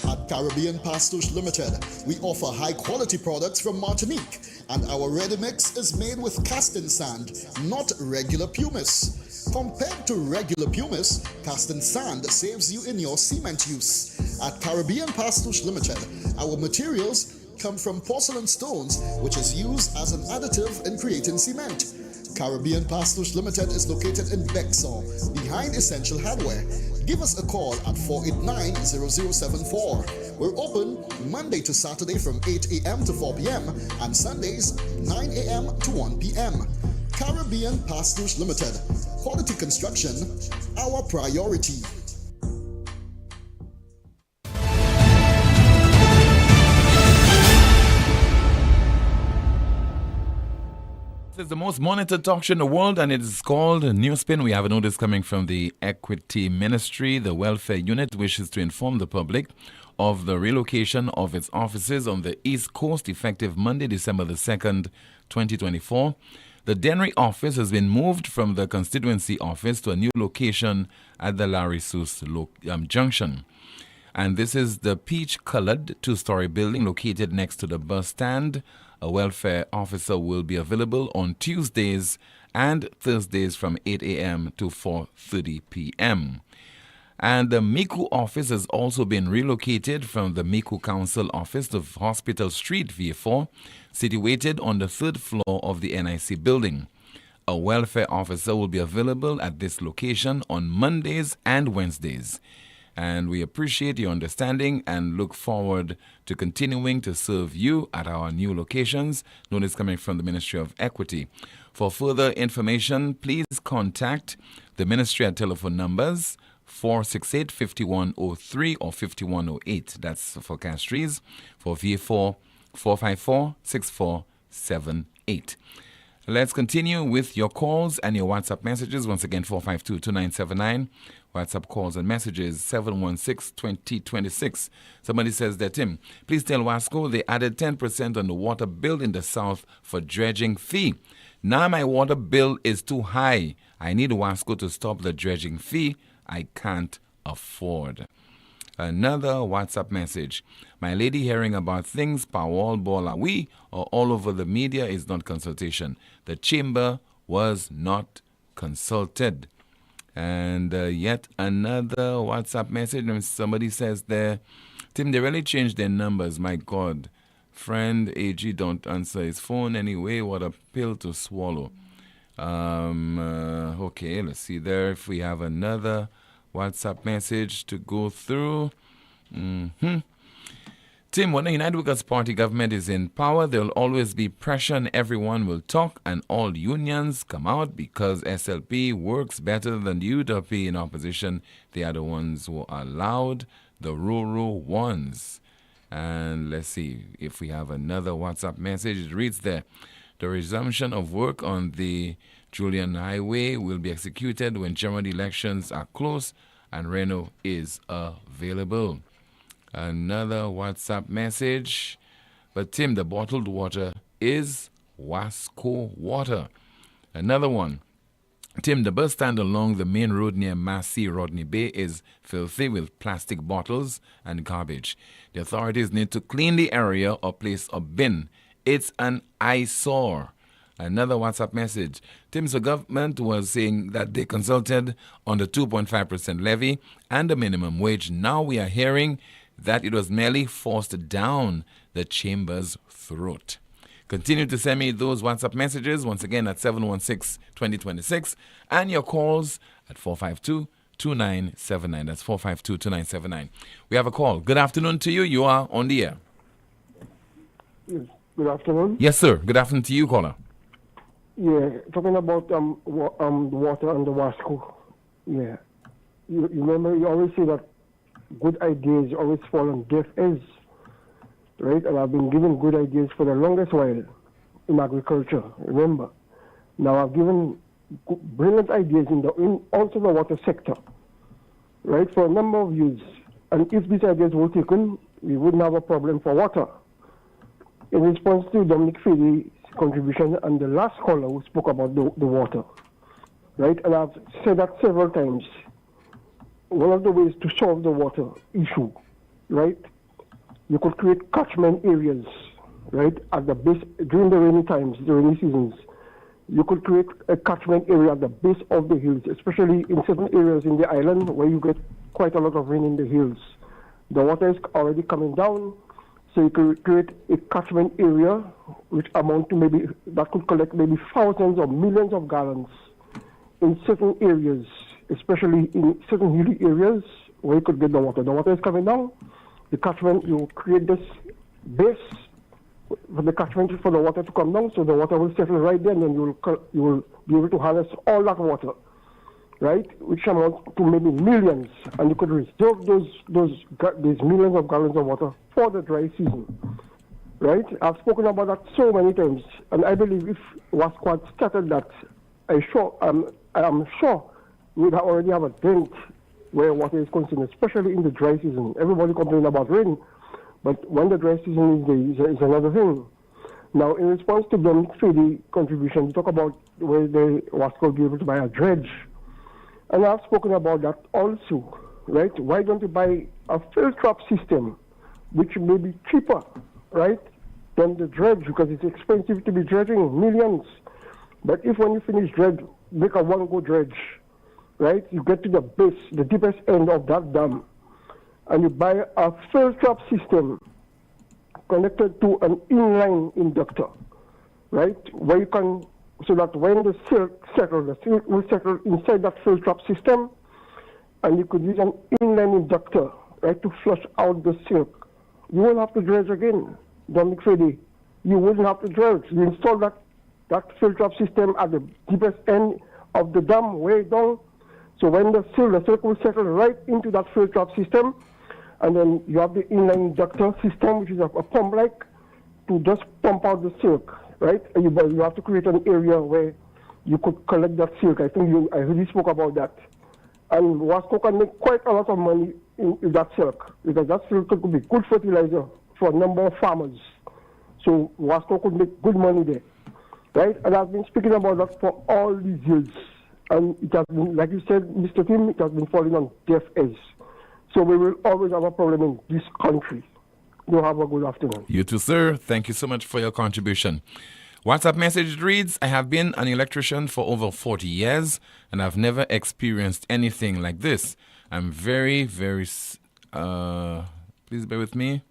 At Caribbean Pastouche Limited, we offer high-quality products from Martinique, and our ready mix is made with casting sand, not regular pumice. Compared to regular pumice, casting sand saves you in your cement use. At Caribbean Pastouche Limited, our materials come from porcelain stones, which is used as an additive in creating cement. Caribbean Pastouche Limited is located in Bexon, behind Essential Hardware. Give us a call at 489-0074. We're open Monday to Saturday from 8 a.m. to 4 p.m. and Sundays 9 a.m. to 1 p.m. Caribbean Pastouche Limited. Quality construction, our priority. This is the most monitored talk show in the world, and it is called NewsSpin. We have a notice coming from the Equity Ministry. The Welfare Unit wishes to inform the public of the relocation of its offices on the East Coast effective Monday, December the 2nd, 2024. The Dennery office has been moved from the constituency office to a new location at the Larissus Junction. And this is the peach-colored two-story building located next to the bus stand. A welfare officer will be available on Tuesdays and Thursdays from 8 a.m. to 4:30 p.m. And the Miku office has also been relocated from the Miku Council office to Hospital Street, VA4, situated on the third floor of the NIC building. A welfare officer will be available at this location on Mondays and Wednesdays. And we appreciate your understanding and look forward to continuing to serve you at our new locations. Notice coming from the Ministry of Equity. For further information, please contact the Ministry at telephone numbers 468-5103 or 5108. That's for Castries. For VA4, 454-6478. Let's continue with your calls and your WhatsApp messages. Once again, 452-2979. WhatsApp calls and messages, 716-2026. Somebody says that, Tim, please tell Wasco they added 10% on the water bill in the south for dredging fee. Now my water bill is too high. I need Wasco to stop the dredging fee. I can't afford. Another WhatsApp message. My lady hearing about things, Powell, Bolawi, or all over the media is not consultation. The chamber was not consulted. And yet another WhatsApp message. Somebody says there, Tim, they really changed their numbers. My God. Friend AG don't answer his phone anyway. What a pill to swallow. Okay, let's see there if we have another WhatsApp message to go through. Tim, when the United Workers' Party government is in power, there will always be pressure and everyone will talk and all unions come out because SLP works better than the UWP in opposition. They are the ones who are loud, the rural ones. And let's see if we have another WhatsApp message. It reads there, The resumption of work on the Julian Highway will be executed when general elections are close and Reno is available. Another WhatsApp message. But Tim, the bottled water is Wasco water. Another one. Tim, the bus stand along the main road near Massey Rodney Bay is filthy with plastic bottles and garbage. The authorities need to clean the area or place a bin. It's an eyesore. Another WhatsApp message. Tim's government was saying that they consulted on the 2.5% levy and the minimum wage. Now we are hearing that it was merely forced down the chamber's throat. Continue to send me those WhatsApp messages once again at 716-2026 and your calls at 452-2979. That's 452-2979. We have a call. Good afternoon to you. You are on the air. Yes. Good afternoon. Yes, sir. Good afternoon to you, caller. Yeah, talking about the water and the Wasco. Yeah. You remember, you always say that good ideas always fall on deaf ears. Right? And I've been given good ideas for the longest while in agriculture, remember. Now I've given brilliant ideas in also the water sector, right, for a number of years. And if these ideas were taken, we wouldn't have a problem for water. In response to Dominic Fede's contribution and the last caller who spoke about the water, right, and I've said that several times, one of the ways to solve the water issue, right, you could create catchment areas, right, at the base, during the rainy times, the rainy seasons. You could create a catchment area at the base of the hills, especially in certain areas in the island where you get quite a lot of rain in the hills. The water is already coming down, so you could create a catchment area which amount to maybe, that could collect maybe thousands or millions of gallons in certain areas, especially in certain hilly areas where you could get the water. The water is coming down. The catchment, you create this base for the catchment for the water to come down, so the water will settle right there, and then you will be able to harness all that water, right? Which amount to maybe millions, and you could reserve those millions of gallons of water for the dry season, right? I've spoken about that so many times, and I believe if Wasco had started that, I'm sure we would already have a dent where water is concerned, especially in the dry season. Everybody complains about rain, but when the dry season is there, is another thing. Now, in response to Dominic Fede's contribution, we talk about where the Wasco will be able to buy a dredge. And I've spoken about that also, right? Why don't you buy a fill trap system, which may be cheaper, right, than the dredge, because it's expensive to be dredging, millions. But if when you finish dredge, make a one-go dredge, right? You get to the base, the deepest end of that dam, and you buy a fill trap system connected to an inline inductor, right? Where you can, so that when the silt will settle inside that fill trap system, and you could use an inline inductor, right, to flush out the silt. You won't have to dredge again, Dominic Fede. You wouldn't have to dredge. You install that fill trap system at the deepest end of the dam, way down. So when the silt will settle right into that fill trap system, and then you have the inline inductor system, which is a pump-like, to just pump out the silk, right? And you have to create an area where you could collect that silk. I think I already spoke about that. And Wasco can make quite a lot of money in that silk, because that silk could be good fertilizer for a number of farmers. So Wasco could make good money there, right? And I've been speaking about that for all these years. And it has been, like you said, Mr. Tim, it has been falling on deaf ears. So we will always have a problem in this country. You have a good afternoon. You too, sir. Thank you so much for your contribution. WhatsApp message reads, I have been an electrician for over 40 years, and I've never experienced anything like this. I'm very, very... please bear with me.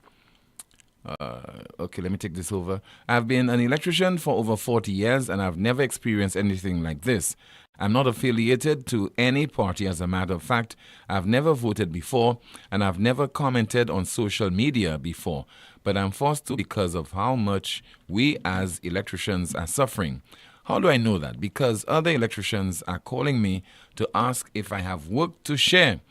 Okay, let me take this over. I've been an electrician for over 40 years, and I've never experienced anything like this. I'm not affiliated to any party. As a matter of fact, I've never voted before, and I've never commented on social media before. But I'm forced to because of how much we as electricians are suffering. How do I know that? Because other electricians are calling me to ask if I have work to share.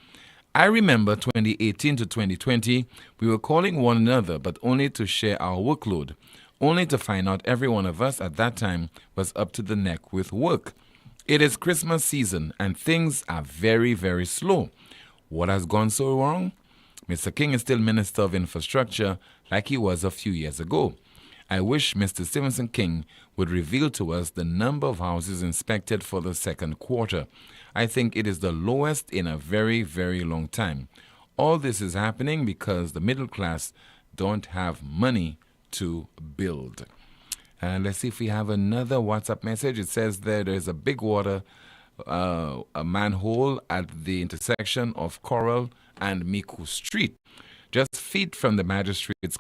I remember 2018 to 2020, we were calling one another, but only to share our workload. only to find out every one of us at that time was up to the neck with work. It is Christmas season and things are very, very slow. What has gone so wrong? Mr. King is still Minister of Infrastructure like he was a few years ago. I wish Mr. Stevenson King would reveal to us the number of houses inspected for the second quarter. I think it is the lowest in a very, very long time. All this is happening because the middle class don't have money to build. Let's see if we have another WhatsApp message. It says there's a big water, a manhole at the intersection of Coral and Miku Street. Just feet from the magistrate's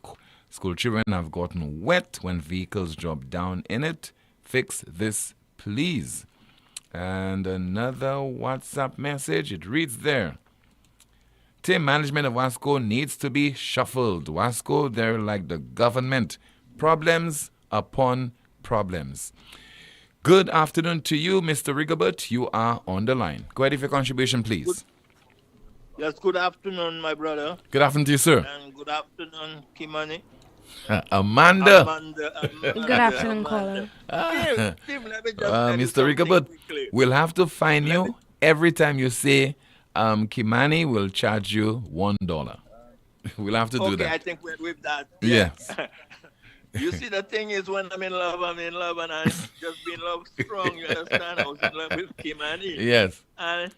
school children have gotten wet when vehicles drop down in it. Fix this, please. And another WhatsApp message. It reads there. Team management of Wasco needs to be shuffled. Wasco, they're like the government. Problems upon problems. Good afternoon to you, Mr. Rigobert. You are on the line. Go ahead with your contribution, please. Yes, good afternoon, my brother. Good afternoon to you, sir. And good afternoon, Kimani. Amanda. Good afternoon, caller. Mr. Rigobert, we'll have to fine you every time you say Kimani will charge you $1. We'll have to do that. Okay, I think we're with that. Yes. You see, the thing is, when I'm in love, and I just be in love strong, you understand? I was in love with Kimani. Yes. And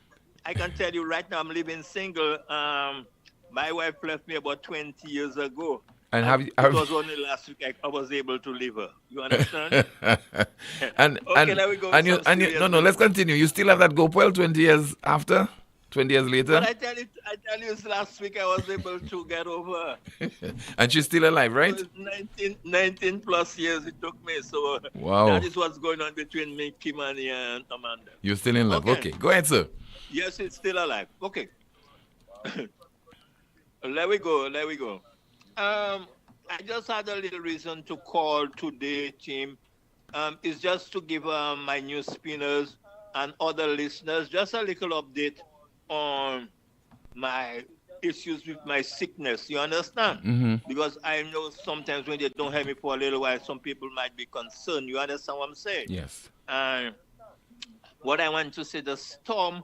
I can tell you right now, I'm living single. My wife left me about 20 years ago. And it was only last week I was able to leave her. You understand? and let me go no, let's continue. You still have that GoPuel 20 years after? 20 years later? But I tell you, last week I was able to get over her. And she's still alive, right? It was 19 plus years it took me. So wow. That is what's going on between me, Kimani, and Amanda. You're still in love. Okay. Go ahead, sir. Yes, it's still alive. Okay. Let we go. I just had a little reason to call today, team. It's just to give my new spinners and other listeners just a little update on my issues with my sickness. You understand? Mm-hmm. Because I know sometimes when they don't have me for a little while, some people might be concerned. You understand what I'm saying? Yes. What I want to say, the storm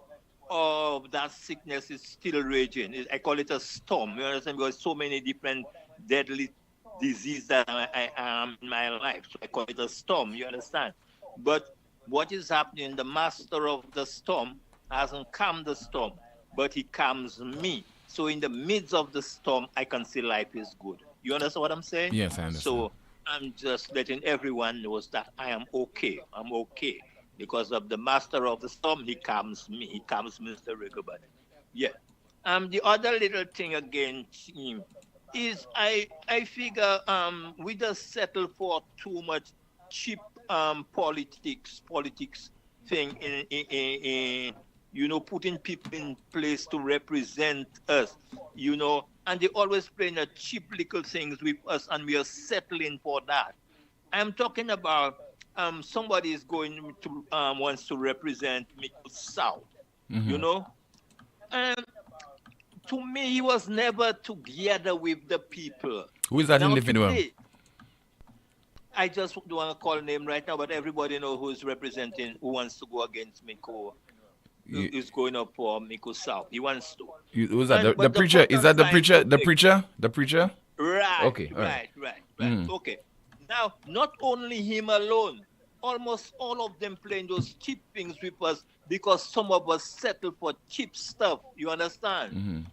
of that sickness is still raging. I call it a storm. You understand? Because so many different deadly diseases that I am in my life. So I call it a storm. You understand? But what is happening? The master of the storm hasn't calmed the storm, but he calms me. So in the midst of the storm, I can see life is good. You understand what I'm saying? Yes, I understand. So I'm just letting everyone know that I am okay. I'm okay. Because of the master of the storm, he calms me. He calms Mr. Rigobert. Yeah. The other little thing again, team, is I figure we just settle for too much cheap politics thing in putting people in place to represent us, and they always playing a cheap little things with us, and we are settling for that. I'm talking about somebody is going to wants to represent me South, Mm-hmm. And to me, he was never together with the people. Who is that in living well? I just don't want to call a name right now, but everybody knows who is representing, who wants to go against Miko. Is going up for Miko South. He wants to. Who's that? The preacher? Is that the preacher? The preacher? The preacher? Right. Okay. Right. Mm. Okay. Now, not only him alone, almost all of them playing those cheap things with us because some of us settle for cheap stuff. You understand?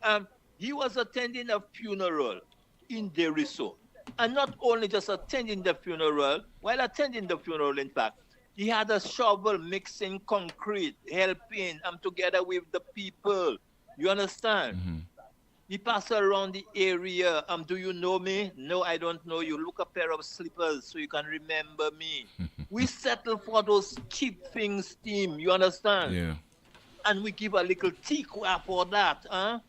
Mm-hmm. He was attending a funeral in Deriso. And not only just attending the funeral, while attending the funeral, in fact, he had a shovel mixing concrete, helping. I'm together with the people. You understand? Mm-hmm. He passed around the area. Do you know me? No, I don't know you. Look a pair of slippers so you can remember me. We settle for those cheap things, team. You understand? Yeah. And we give a little tikwa for that, huh?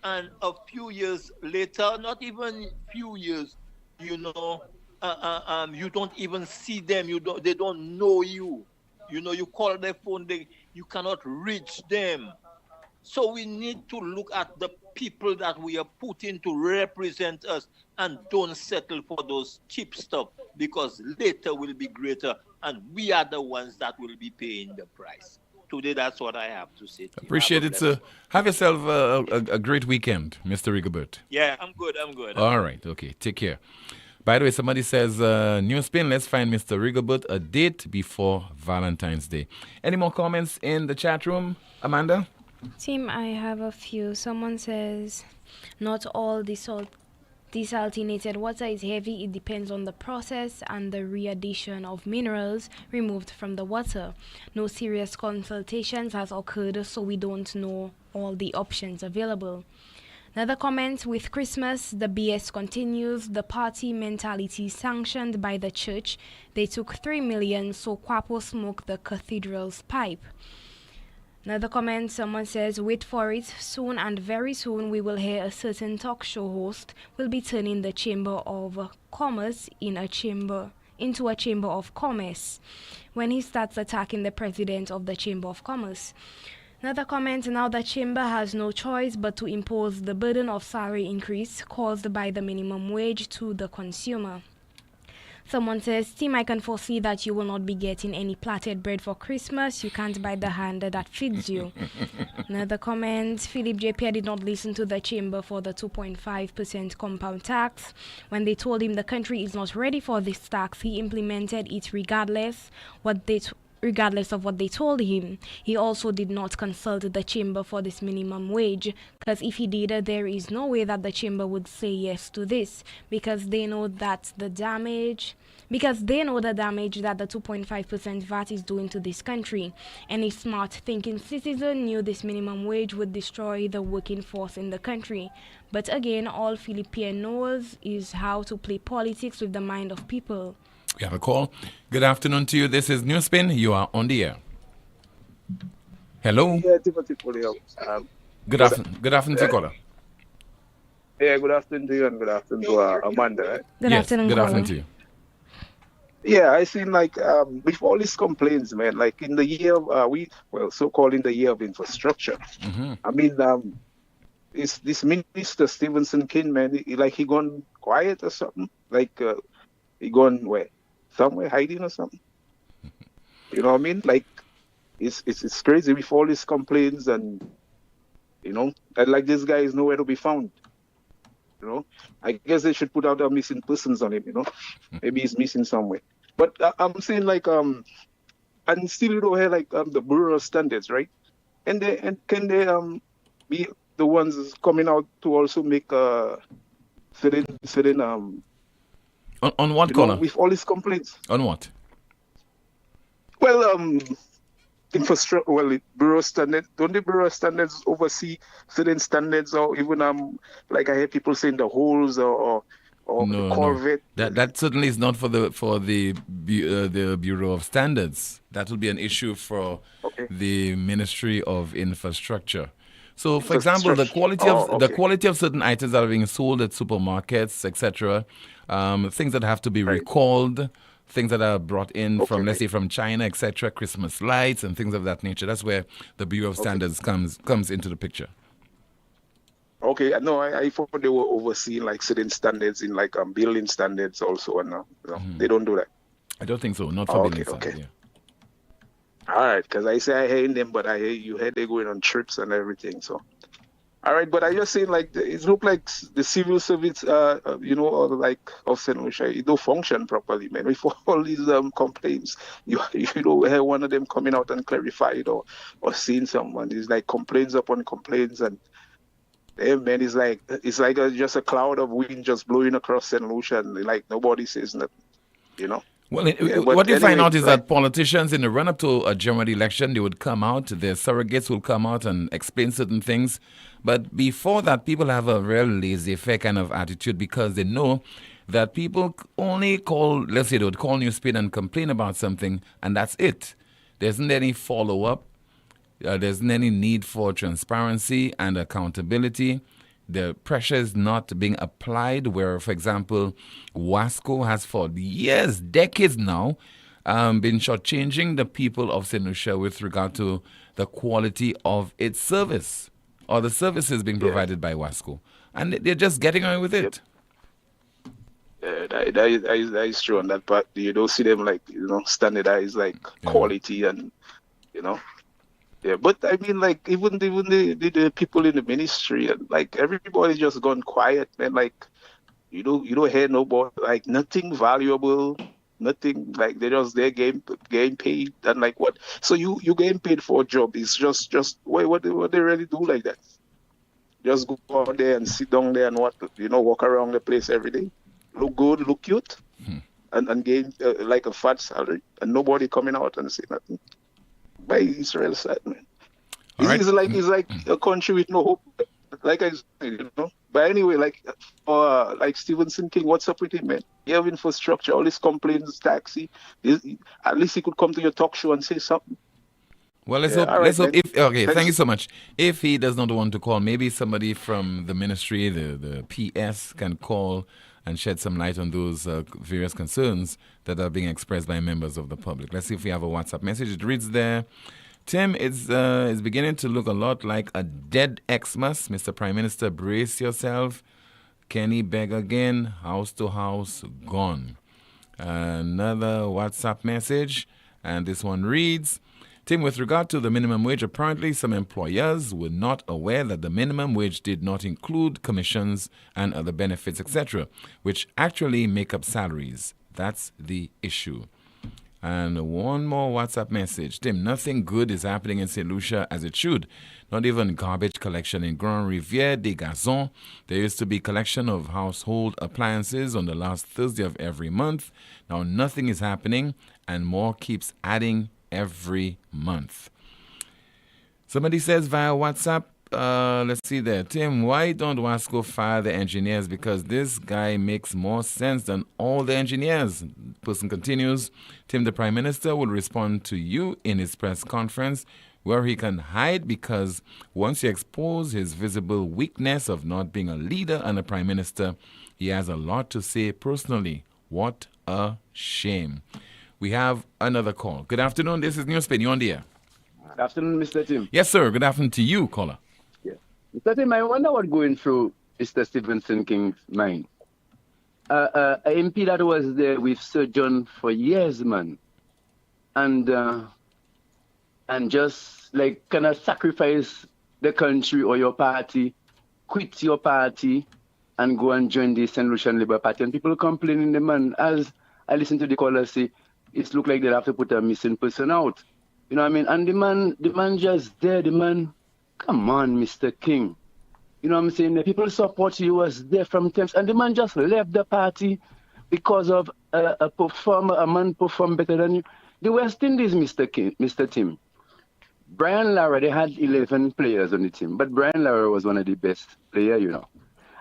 And a few years later, not even few years, you don't even see them. They don't know you. You call their phone, you cannot reach them. So we need to look at the people that we are putting to represent us and don't settle for those cheap stuff, because later will be greater and we are the ones that will be paying the price. Today, that's what I have to say to you. Appreciate it, sir. Have yourself a great weekend, Mr. Rigobert. Yeah, I'm good. I'm good. All right. Okay. Take care. By the way, somebody says, NewsSpin, let's find Mr. Rigobert a date before Valentine's Day. Any more comments in the chat room, Amanda? Team, I have a few. Someone says, not all desalinated water is heavy. It depends on the process and the re-addition of minerals removed from the water. No serious consultations has occurred, so we don't know all the options available. Another comment, with Christmas, the BS continues. The party mentality sanctioned by the church. They took 3 million, so Kwapo smoked the cathedral's pipe. Another comment, someone says, wait for it. Soon and very soon we will hear a certain talk show host will be turning the Chamber of Commerce into a Chamber of Commerce when he starts attacking the president of the Chamber of Commerce. Another comment, now the chamber has no choice but to impose the burden of salary increase caused by the minimum wage to the consumer. Someone says, Tim, I can foresee that you will not be getting any platted bread for Christmas. You can't buy the hand that feeds you. Another comment, Philip J. Pierre did not listen to the chamber for the 2.5% compound tax. When they told him the country is not ready for this tax, he implemented it regardless of what they told him. He also did not consult the chamber for this minimum wage, because if he did, there is no way that the chamber would say yes to this, because they know the damage that the 2.5% VAT is doing to this country. Any smart thinking citizen knew this minimum wage would destroy the working force in the country. But again, all Philippine knows is how to play politics with the mind of people. We have a call. Good afternoon to you. This is NewsSpin. You are on the air. Hello. Yeah, Timothy Poleon. Good afternoon to caller. Yeah, good afternoon to you and good afternoon to Amanda. Right? Good afternoon to you. Yeah, I seen with all these complaints, man, like in the year so-called in the year of infrastructure. Mm-hmm. I mean, is this Minister Stevenson King, man, he gone quiet or something? He gone where? Somewhere hiding or something? You know what I mean? Like, it's crazy with all these complaints and, and like this guy is nowhere to be found. I guess they should put out a missing persons on him, Maybe he's missing somewhere. But I'm saying and still you don't hear the Bureau of Standards, right? And can they be the ones coming out to also make certain on what corner? With all these complaints. On what? Well, infrastructure. Well, Bureau Standards. Don't the Bureau Standards oversee certain standards, or even I hear people saying the holes or the Corvette? No. That certainly is not for the Bureau of Standards. That will be an issue for the Ministry of Infrastructure. So, for example, the quality of certain items that are being sold at supermarkets, etc., things that have to be recalled, things that are brought in from, let's say, from China, etc., Christmas lights and things of that nature. That's where the Bureau of Standards comes into the picture. Okay, no, I thought they were overseeing certain standards in building standards also, and they don't do that. I don't think so. Not for building standards. Okay. Yeah. All right, because I say I hear them, but I hear you heard they going on trips and everything. So, all right, but I just saying it look like the civil service, or of St. Lucia, it don't function properly, man. With all these complaints, you don't hear one of them coming out and clarify it or seeing someone. It's complaints upon complaints, and man, it's just a cloud of wind just blowing across St. Lucia, and nobody says nothing, Well, what you find out is that politicians in the run-up to a general election, they would come out, their surrogates will come out and explain certain things. But before that, people have a real laissez-faire kind of attitude because they know that people only call, let's say they would call NewsSpin and complain about something, and that's it. There isn't any follow-up. There isn't any need for transparency and accountability. The pressure is not being applied where, for example, WASCO has for years, decades now, been shortchanging the people of St. Lucia with regard to the quality of its service. or the services being provided by Wasco. And they're just getting away with it. That is true on that part. You don't see them like, standardized like quality and, Yeah, but I mean, like even the people in the ministry and like everybody just gone quiet, man. Like you don't hear nobody, like nothing valuable, nothing, like they just their game paid and like what? So you getting paid for a job? It's just what they really do like that? Just go out there and sit down there and walk around the place every day, look good, look cute, and gain like a fat salary, and nobody coming out and say nothing. By Israel side, man. It's like a country with no hope. Like I said, But anyway, like Stevenson King, what's up with him, man? You have infrastructure, all these complaints, taxi. At least he could come to your talk show and say something. Well, let's hope. Thank you so much. If he does not want to call, maybe somebody from the ministry, the PS, can call and shed some light on those various concerns that are being expressed by members of the public. Let's see if we have a WhatsApp message. It reads there, Tim, it's beginning to look a lot like a dead Xmas. Mr. Prime Minister, brace yourself. Kenny beg again, house to house, gone. Another WhatsApp message, and this one reads, Tim, with regard to the minimum wage, apparently some employers were not aware that the minimum wage did not include commissions and other benefits, etc., which actually make up salaries. That's the issue. And one more WhatsApp message. Tim, nothing good is happening in St. Lucia as it should. Not even garbage collection in Grand Rivière des Gazons. There used to be collection of household appliances on the last Thursday of every month. Now nothing is happening, and more keeps adding every month. Somebody says via WhatsApp, let's see there. Tim, why don't Wasco fire the engineers? Because this guy makes more sense than all the engineers. Person continues, Tim, the Prime Minister will respond to you in his press conference where he can hide, because once you expose his visible weakness of not being a leader and a Prime Minister, he has a lot to say personally. What a shame. We have another call. Good afternoon. This is NewsSpin. You're on the air. Good afternoon, Mr. Tim. Yes, sir. Good afternoon to you, caller. Yeah. Mr. Tim, I wonder what's going through Mr. Stevenson King's mind. An MP that was there with Sir John for years, man. And just like kind of sacrifice the country or your party, quit your party and go and join the St. Lucian Labour Party. And people complaining, the man, as I listen to the caller say, it look like they'll have to put a missing person out. You know what I mean? And the man just there, the man, come on, Mr. King. You know what I'm saying? The people support you was there from temps, and the man just left the party because of a performer, a man performed better than you. The West Indies, Mr. Tim. Brian Lara, they had 11 players on the team, but Brian Lara was one of the best players,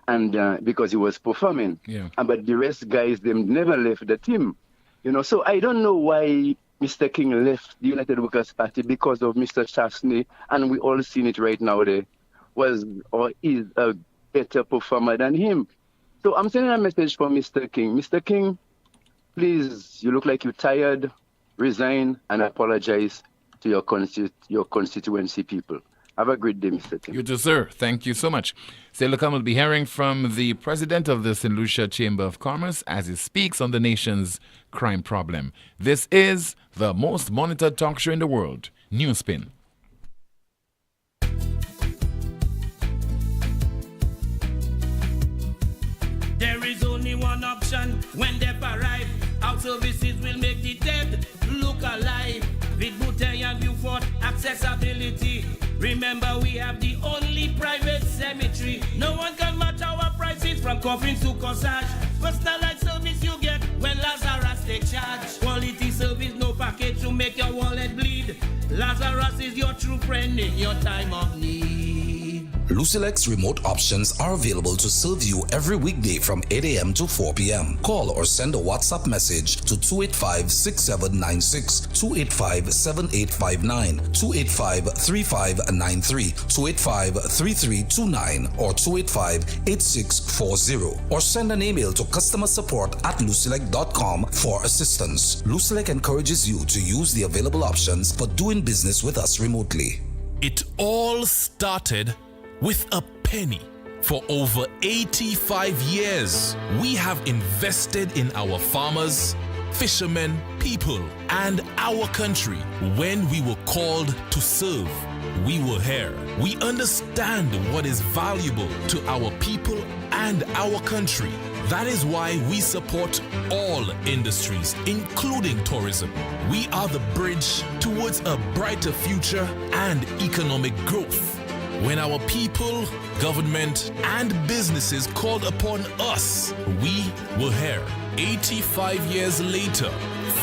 and because he was performing. Yeah. But the rest guys, them never left the team. So I don't know why Mr. King left the United Workers' Party because of Mr. Chasney, and we all seen it right now there, was or is a better performer than him. So I'm sending a message for Mr. King. Mr. King, please, you look like you're tired, resign and apologize to your constituency people. Have a great day, Mr. Tim. You too, sir. Thank you so much. Selukam will be hearing from the president of the St. Lucia Chamber of Commerce as he speaks on the nation's crime problem. This is the most monitored talk show in the world, NewsSpin. There is only one option when they arrive. Our services will make the dead look alive. With Bouteille and Beaufort accessibility. Remember, we have the only private cemetery. No one can match our prices from coffins to corsage. Personalized service you get when Lazarus take charge. Quality service, no package to make your wallet bleed. Lazarus is your true friend in your time of need. Lucilex remote options are available to serve you every weekday from 8 a.m. to 4 p.m. Call or send a WhatsApp message to 285-6796, 285-7859, 285-3593, 285-3329, or 285-8640. Or send an email to customersupport@lucilec.com for assistance. Lucilec encourages you to use the available options for doing business with us remotely. It all started with a penny. For over 85 years, we have invested in our farmers, fishermen, people, and our country. When we were called to serve, we were here. We understand what is valuable to our people and our country. That is why we support all industries, including tourism. We are the bridge towards a brighter future and economic growth. When our people, government, and businesses called upon us, we were here. 85 years later,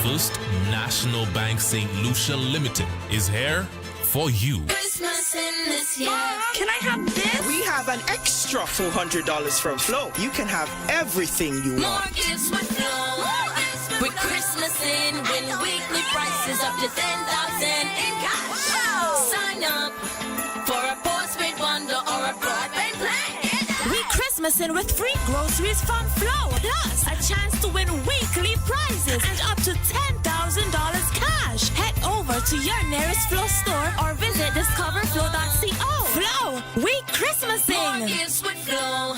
First National Bank St. Lucia Limited is here for you. Christmas in this year. Can I have this? We have an extra $400 from Flow. You can have everything you want. More gifts with Flow. With Christmas in, win weekly prices up to $10,000 in cash. Sign up for a postpaid bundle or a broadband plan. We Christmas in with free groceries from Flow. Plus, a chance to win weekly prizes and up to $10,000 cash. Head over to your nearest Flow store or visit discoverflow.co. Flow, we Christmasing. More gifts with Flow.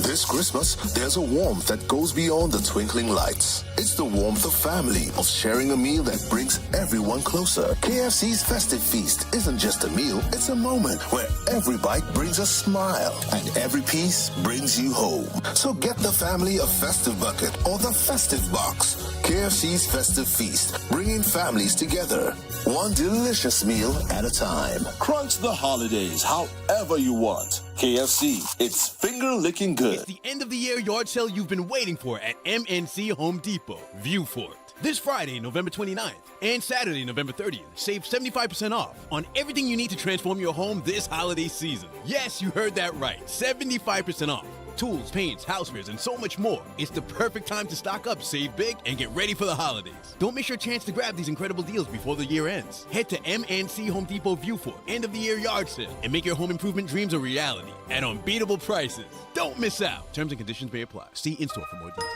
This Christmas, there's a warmth that goes beyond the twinkling lights. It's the warmth of family, of sharing a meal that brings everyone closer. KFC's Festive Feast isn't just a meal, it's a moment where every bite brings a smile and every piece brings you home. So get the family a festive bucket or the festive box. KFC's Festive Feast, bringing families together, one delicious meal at a time. Crunch the holidays however you want. KFC, it's finger-licking good. It's the end of the year yard sale you've been waiting for at MNC Home Depot, Viewfort. This Friday, November 29th, and Saturday, November 30th, save 75% off on everything you need to transform your home this holiday season. Yes, you heard that right, 75% off. Tools, paints, housewares, and so much more. It's the perfect time to stock up, save big, and get ready for the holidays. Don't miss your chance to grab these incredible deals before the year ends. Head to MNC Home Depot Viewfort, end of the year yard sale, and make your home improvement dreams a reality at unbeatable prices. Don't miss out. Terms and conditions may apply. See in-store for more details.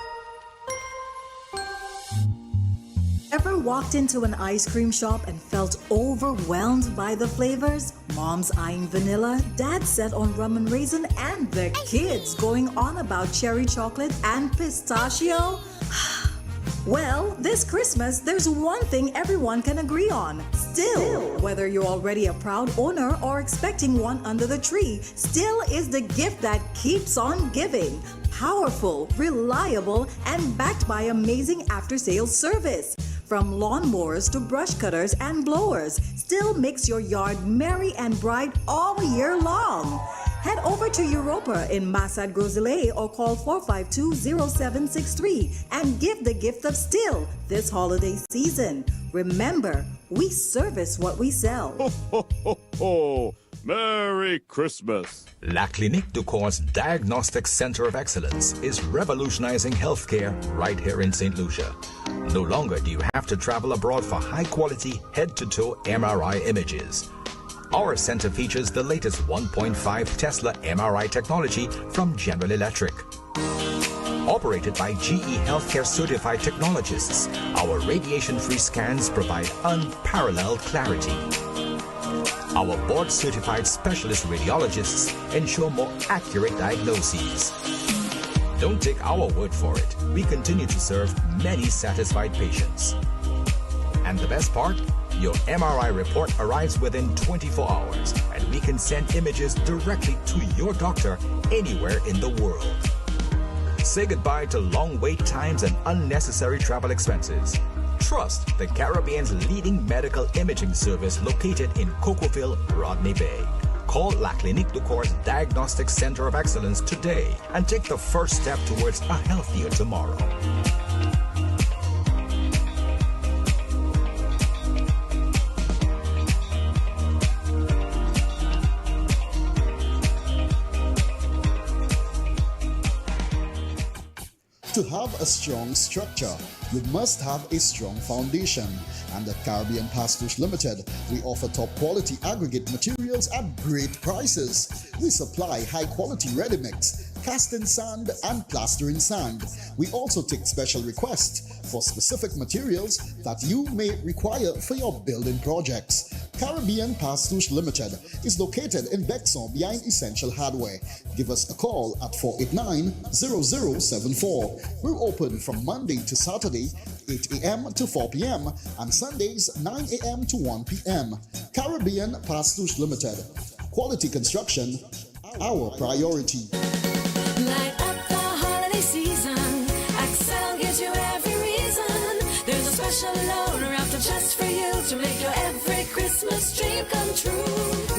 Ever walked into an ice cream shop and felt overwhelmed by the flavors? Mom's eyeing vanilla, Dad's set on rum and raisin, and the kids going on about cherry chocolate and pistachio? Well, this Christmas, there's one thing everyone can agree on. Still, whether you're already a proud owner or expecting one under the tree, Still is the gift that keeps on giving. Powerful, reliable, and backed by amazing after-sales service. From lawnmowers to brush cutters and blowers, Still makes your yard merry and bright all year long. Head over to Europa in Massad Grosile or call 452-0763 and give the gift of Still this holiday season. Remember, we service what we sell. Ho, ho, ho, ho. Merry Christmas. La Clinique du Corps Diagnostic Center of Excellence is revolutionizing healthcare right here in St. Lucia. No longer do you have to travel abroad for high-quality head-to-toe MRI images. Our center features the latest 1.5 Tesla MRI technology from General Electric. Operated by GE Healthcare certified technologists, our radiation-free scans provide unparalleled clarity. Our board-certified specialist radiologists ensure more accurate diagnoses. Don't take our word for it. We continue to serve many satisfied patients. And the best part? Your MRI report arrives within 24 hours, and we can send images directly to your doctor anywhere in the world. Say goodbye to long wait times and unnecessary travel expenses. Trust the Caribbean's leading medical imaging service located in Cocoville, Rodney Bay. Call La Clinique du Corps Diagnostic Center of Excellence today and take the first step towards a healthier tomorrow. To have a strong structure, you must have a strong foundation. And at Caribbean Pastors Limited, we offer top quality aggregate materials at great prices. We supply high quality ready mix, casting sand, and plastering sand. We also take special requests for specific materials that you may require for your building projects. Caribbean Pastouche Limited is located in Bexon behind Essential Hardware. Give us a call at 489-0074. We're open from Monday to Saturday, 8 a.m. to 4 p.m. and Sundays, 9 a.m. to 1 p.m. Caribbean Pastouche Limited. Quality construction, our priority. Light up the holiday season. Excel gives you every reason. There's a special loan wrapped up just for you to make your every Christmas dream come true.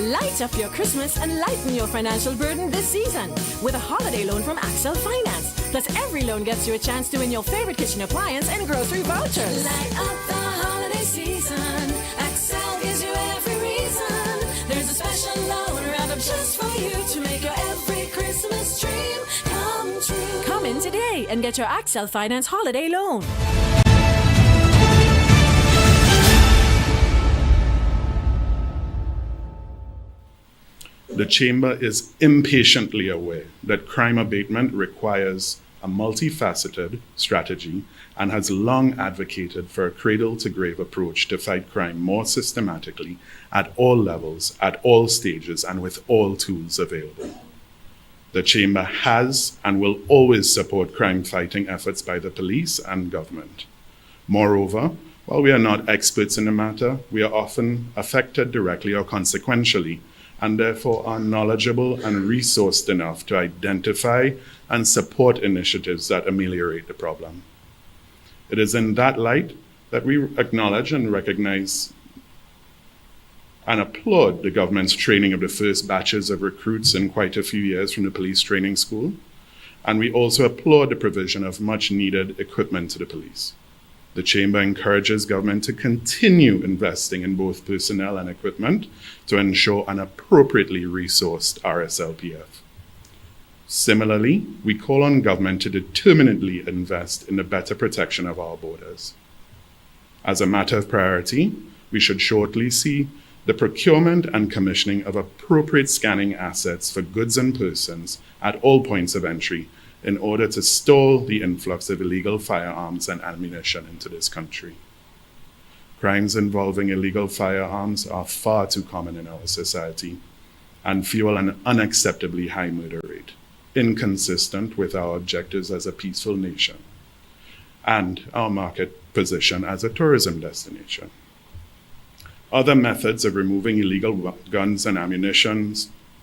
Light up your Christmas and lighten your financial burden this season with a holiday loan from Axel Finance. Plus, every loan gets you a chance to win your favorite kitchen appliance and grocery vouchers. Light up the holiday season. Excel gives you every reason. There's a special loan wrapped up just for you to make your every Christmas dream come true. Come in today and get your Axel Finance holiday loan. The Chamber is impatiently aware that crime abatement requires a multifaceted strategy and has long advocated for a cradle-to-grave approach to fight crime more systematically at all levels, at all stages, and with all tools available. The Chamber has and will always support crime-fighting efforts by the police and government. Moreover, while we are not experts in the matter, we are often affected directly or consequentially, and therefore are knowledgeable and resourced enough to identify and support initiatives that ameliorate the problem. It is in that light that we acknowledge and recognize and applaud the government's training of the first batches of recruits in quite a few years from the police training school, and we also applaud the provision of much needed equipment to the police. The Chamber encourages government to continue investing in both personnel and equipment to ensure an appropriately resourced RSLPF. Similarly, we call on government to determinedly invest in the better protection of our borders. As a matter of priority, we should shortly see the procurement and commissioning of appropriate scanning assets for goods and persons at all points of entry in order to stall the influx of illegal firearms and ammunition into this country. Crimes involving illegal firearms are far too common in our society and fuel an unacceptably high murder rate, inconsistent with our objectives as a peaceful nation and our market position as a tourism destination. Other methods of removing illegal guns and ammunition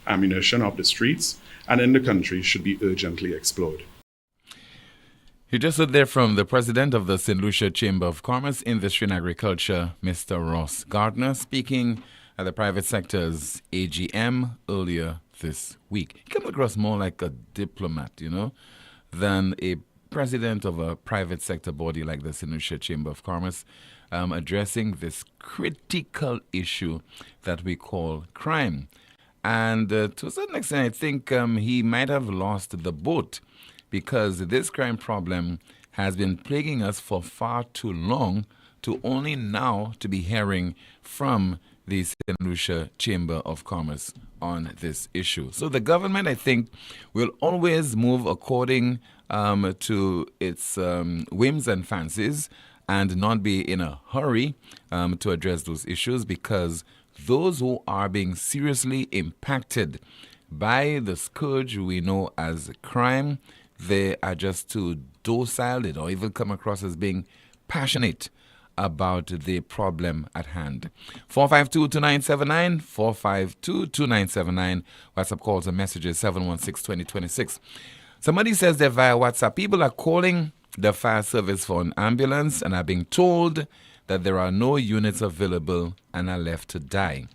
off the streets and in the country should be urgently explored. You just heard there from the president of the St. Lucia Chamber of Commerce, Industry and Agriculture, Mr. Ross Gardner, speaking at the private sector's AGM earlier this week. He comes across more like a diplomat, than a president of a private sector body like the St. Lucia Chamber of Commerce, addressing this critical issue that we call crime. And to a certain extent, I think he might have lost the boat because this crime problem has been plaguing us for far too long to only now to be hearing from the St. Lucia Chamber of Commerce on this issue. So the government, I think, will always move according to its whims and fancies and not be in a hurry to address those issues, because those who are being seriously impacted by the scourge we know as crime, they are just too docile. They don't even come across as being passionate about the problem at hand. 452-2979, 452-2979. WhatsApp calls and messages 716-2026. Somebody says that via WhatsApp, people are calling the fire service for an ambulance and are being told that there are no units available and are left to die.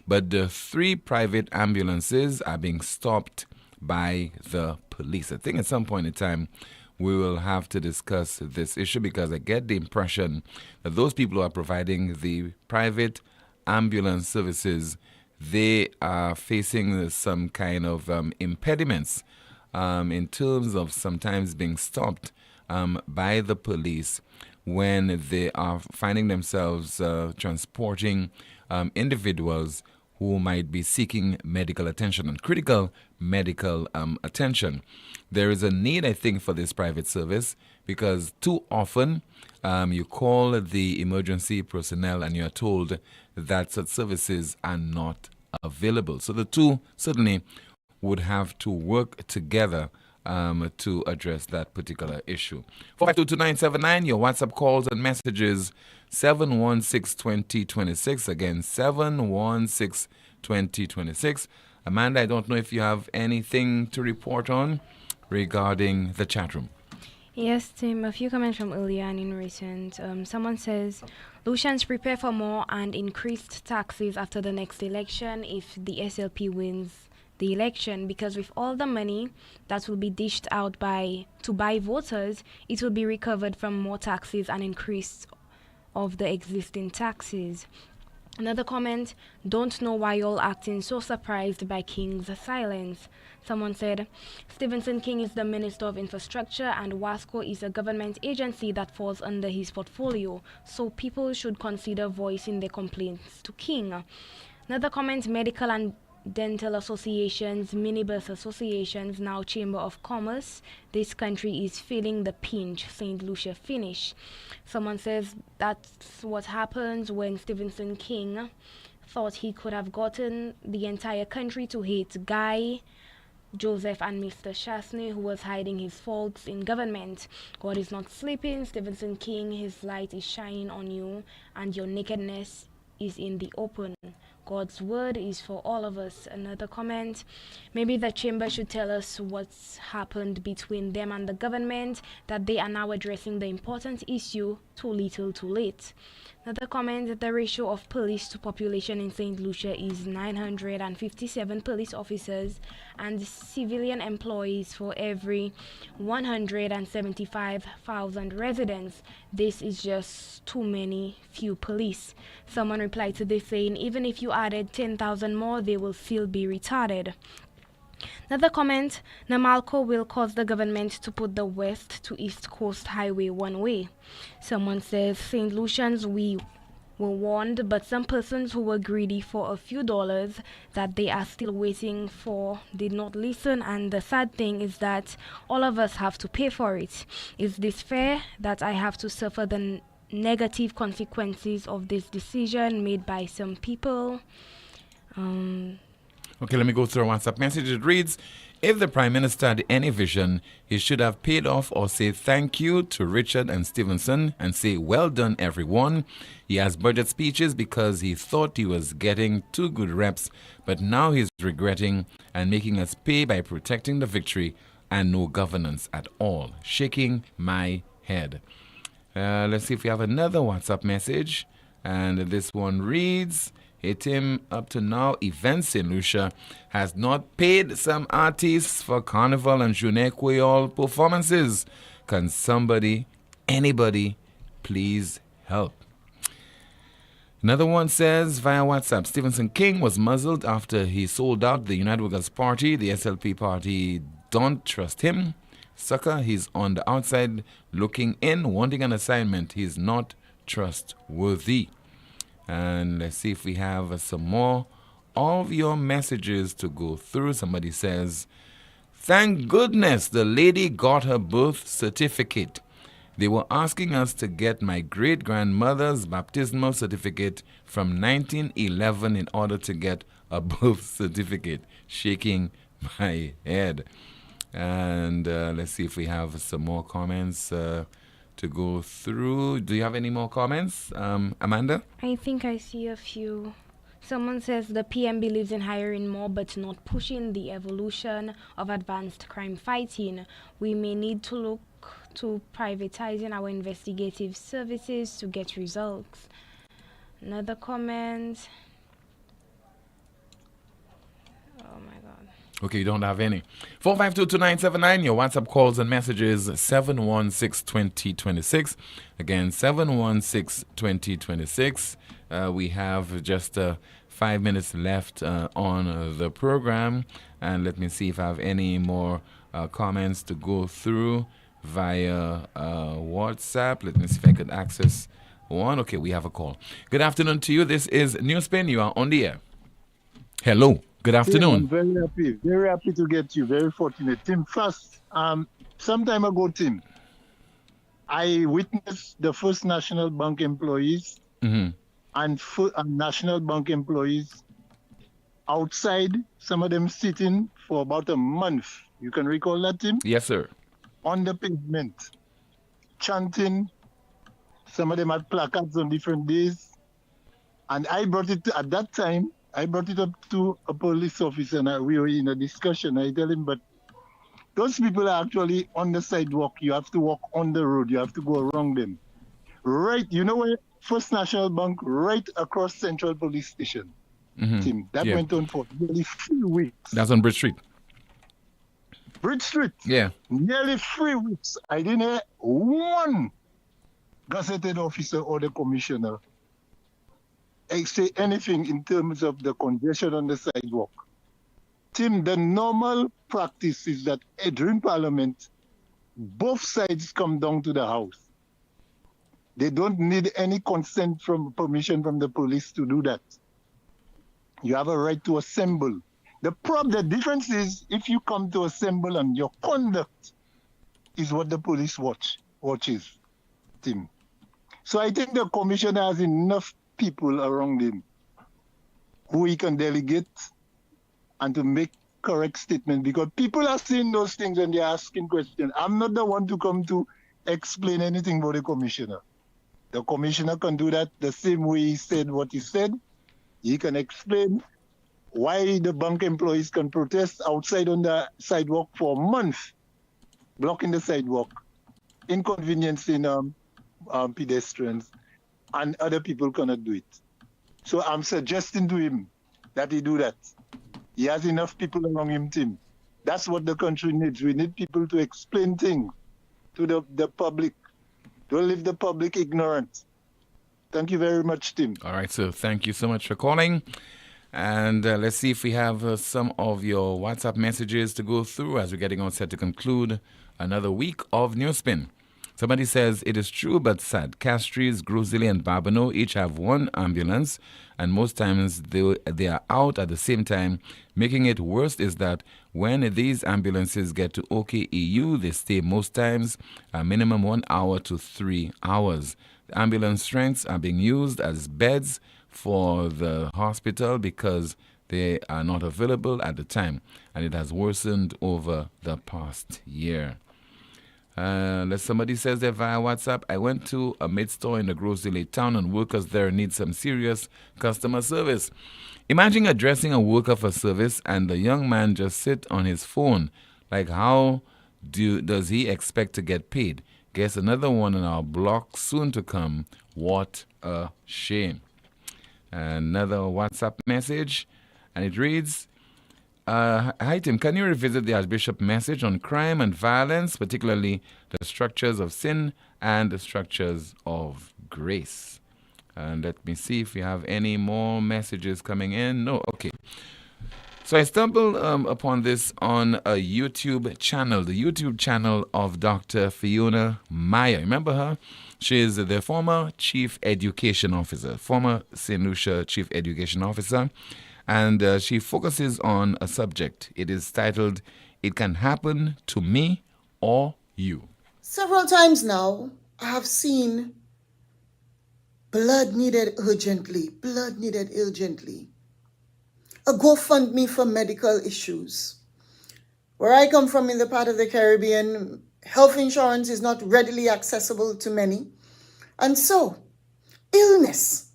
But the 3 private ambulances are being stopped by the police. I think at some point in time we will have to discuss this issue, because I get the impression that those people who are providing the private ambulance services, they are facing some kind of impediments in terms of sometimes being stopped by the police when they are finding themselves transporting individuals who might be seeking medical attention and critical medical attention. There is a need, I think, for this private service because too often you call the emergency personnel and you are told that such services are not available. So the two certainly would have to work together to address that particular issue. 4522979, your WhatsApp calls and messages, 716-2026. Again, 716-2026. Amanda, I don't know if you have anything to report on regarding the chat room. Yes, Tim, a few comments from earlier and in recent. Someone says, Lucians prepare for more and increased taxes after the next election if the SLP wins the election, because with all the money that will be dished out to buy voters, it will be recovered from more taxes and increase of the existing taxes. Another comment, don't know why y'all acting so surprised by King's silence. Someone said, Stevenson King is the Minister of Infrastructure and WASCO is a government agency that falls under his portfolio, so people should consider voicing their complaints to King. Another comment, medical and dental associations, minibus associations, now Chamber of Commerce. This country is feeling the pinch, St. Lucia finish. Someone says that's what happens when Stevenson King thought he could have gotten the entire country to hate Guy, Joseph and Mr. Chasney, who was hiding his faults in government. God is not sleeping, Stevenson King, his light is shining on you, and your nakedness is in the open. God's word is for all of us. Another comment, maybe the chamber should tell us what's happened between them and the government, that they are now addressing the important issue, too little too late. Another comment, the ratio of police to population in St. Lucia is 957 police officers and civilian employees for every 175,000 residents. This is just too many few police. Someone replied to this saying, even if you added 10,000 more, they will still be retarded. Another comment, Namalco will cause the government to put the west to east coast highway one way. Someone says, St. Lucians, we were warned, but some persons who were greedy for a few dollars that they are still waiting for did not listen, and the sad thing is that all of us have to pay for it. Is this fair that I have to suffer the negative consequences of this decision made by some people? Okay, let me go through a WhatsApp message. It reads, if the Prime Minister had any vision, he should have paid off or say thank you to Richard and Stevenson and say, well done, everyone. He has budget speeches because he thought he was getting 2 good reps, but now he's regretting and making us pay by protecting the victory and no governance at all. Shaking my head. Let's see if we have another WhatsApp message. And this one reads, hey Tim, up to now, Events in Lucia has not paid some artists for Carnival and Journée Creole performances. Can somebody, anybody, please help? Another one says via WhatsApp, Stevenson King was muzzled after he sold out the United Workers Party. The SLP party don't trust him. Sucker, he's on the outside looking in, wanting an assignment. He's not trustworthy. And let's see if we have some more of your messages to go through. Somebody says, thank goodness the lady got her birth certificate. They were asking us to get my great-grandmother's baptismal certificate from 1911 in order to get a birth certificate. Shaking my head. And let's see if we have some more comments to go through. Do you have any more comments, Amanda? I think I see a few. Someone says the PM believes in hiring more but not pushing the evolution of advanced crime fighting. We may need to look to privatizing our investigative services to get results. Another comment. Oh my God. Okay, you don't have any. 4522979, your WhatsApp calls and messages, 716-2026. Again, 716-2026. We have just 5 minutes left on the program. And let me see if I have any more comments to go through via WhatsApp. Let me see if I could access one. Okay, we have a call. Good afternoon to you. This is NewsSpin. You are on the air. Hello. Good Tim, afternoon. I'm very happy to get you. Very fortunate. Tim, first, some time ago, Tim, I witnessed the first National Bank employees and National Bank employees outside, some of them sitting for about a month. You can recall that, Tim? Yes, sir. On the pavement, chanting. Some of them had placards on different days. And I brought it at that time, I brought it up to a police officer and we were in a discussion. I tell him, but those people are actually on the sidewalk. You have to walk on the road. You have to go around them. Right, you know where First National Bank, right across Central Police Station. Tim, that went on for nearly 3 weeks. That's on Bridge Street. Bridge Street. Yeah. Nearly 3 weeks. I didn't hear one gazetted officer or the commissioner say anything in terms of the congestion on the sidewalk. Tim, the normal practice is that during Parliament, both sides come down to the House. They don't need any consent from permission from the police to do that. You have a right to assemble. The difference is if you come to assemble and your conduct is what the police watches, Tim. So I think the commissioner has enough people around him who he can delegate and to make correct statements, because people are saying those things and they're asking questions. I'm not the one to come to explain anything about the commissioner. The commissioner can do that the same way he said what he said. He can explain why the bank employees can protest outside on the sidewalk for a month, blocking the sidewalk, inconveniencing pedestrians, and other people cannot do it. So I'm suggesting to him that he do that. He has enough people around him, Tim. That's what the country needs. We need people to explain things to the public. Don't leave the public ignorant. Thank you very much, Tim. All right, so thank you so much for calling. And let's see if we have some of your WhatsApp messages to go through as we're getting on set to conclude another week of NewsSpin. Somebody says, it is true but sad. Castries, Grosili, and Barbano each have one ambulance, and most times they are out at the same time. Making it worse is that when these ambulances get to OKEU, they stay most times a minimum 1 hour to 3 hours. The ambulance strengths are being used as beds for the hospital because they are not available at the time, and it has worsened over the past year. Somebody says there via WhatsApp, I went to a mid-store in the Grosili town and workers there need some serious customer service. Imagine addressing a worker for service and the young man just sit on his phone. Like how does he expect to get paid? Guess another one in our block soon to come. What a shame. Another WhatsApp message, and it reads, hi Tim, can you revisit the Archbishop message on crime and violence, particularly the structures of sin and the structures of grace? And let me see if we have any more messages coming in. No, okay. So I stumbled upon this on a YouTube channel, the YouTube channel of Dr. Fiona Meyer. Remember her? She is the former Chief Education Officer, former St. Lucia Chief Education Officer. And she focuses on a subject. It is titled, It Can Happen to Me or You. Several times now, I have seen blood needed urgently, a GoFundMe for medical issues. Where I come from in the part of the Caribbean, health insurance is not readily accessible to many. And so, illness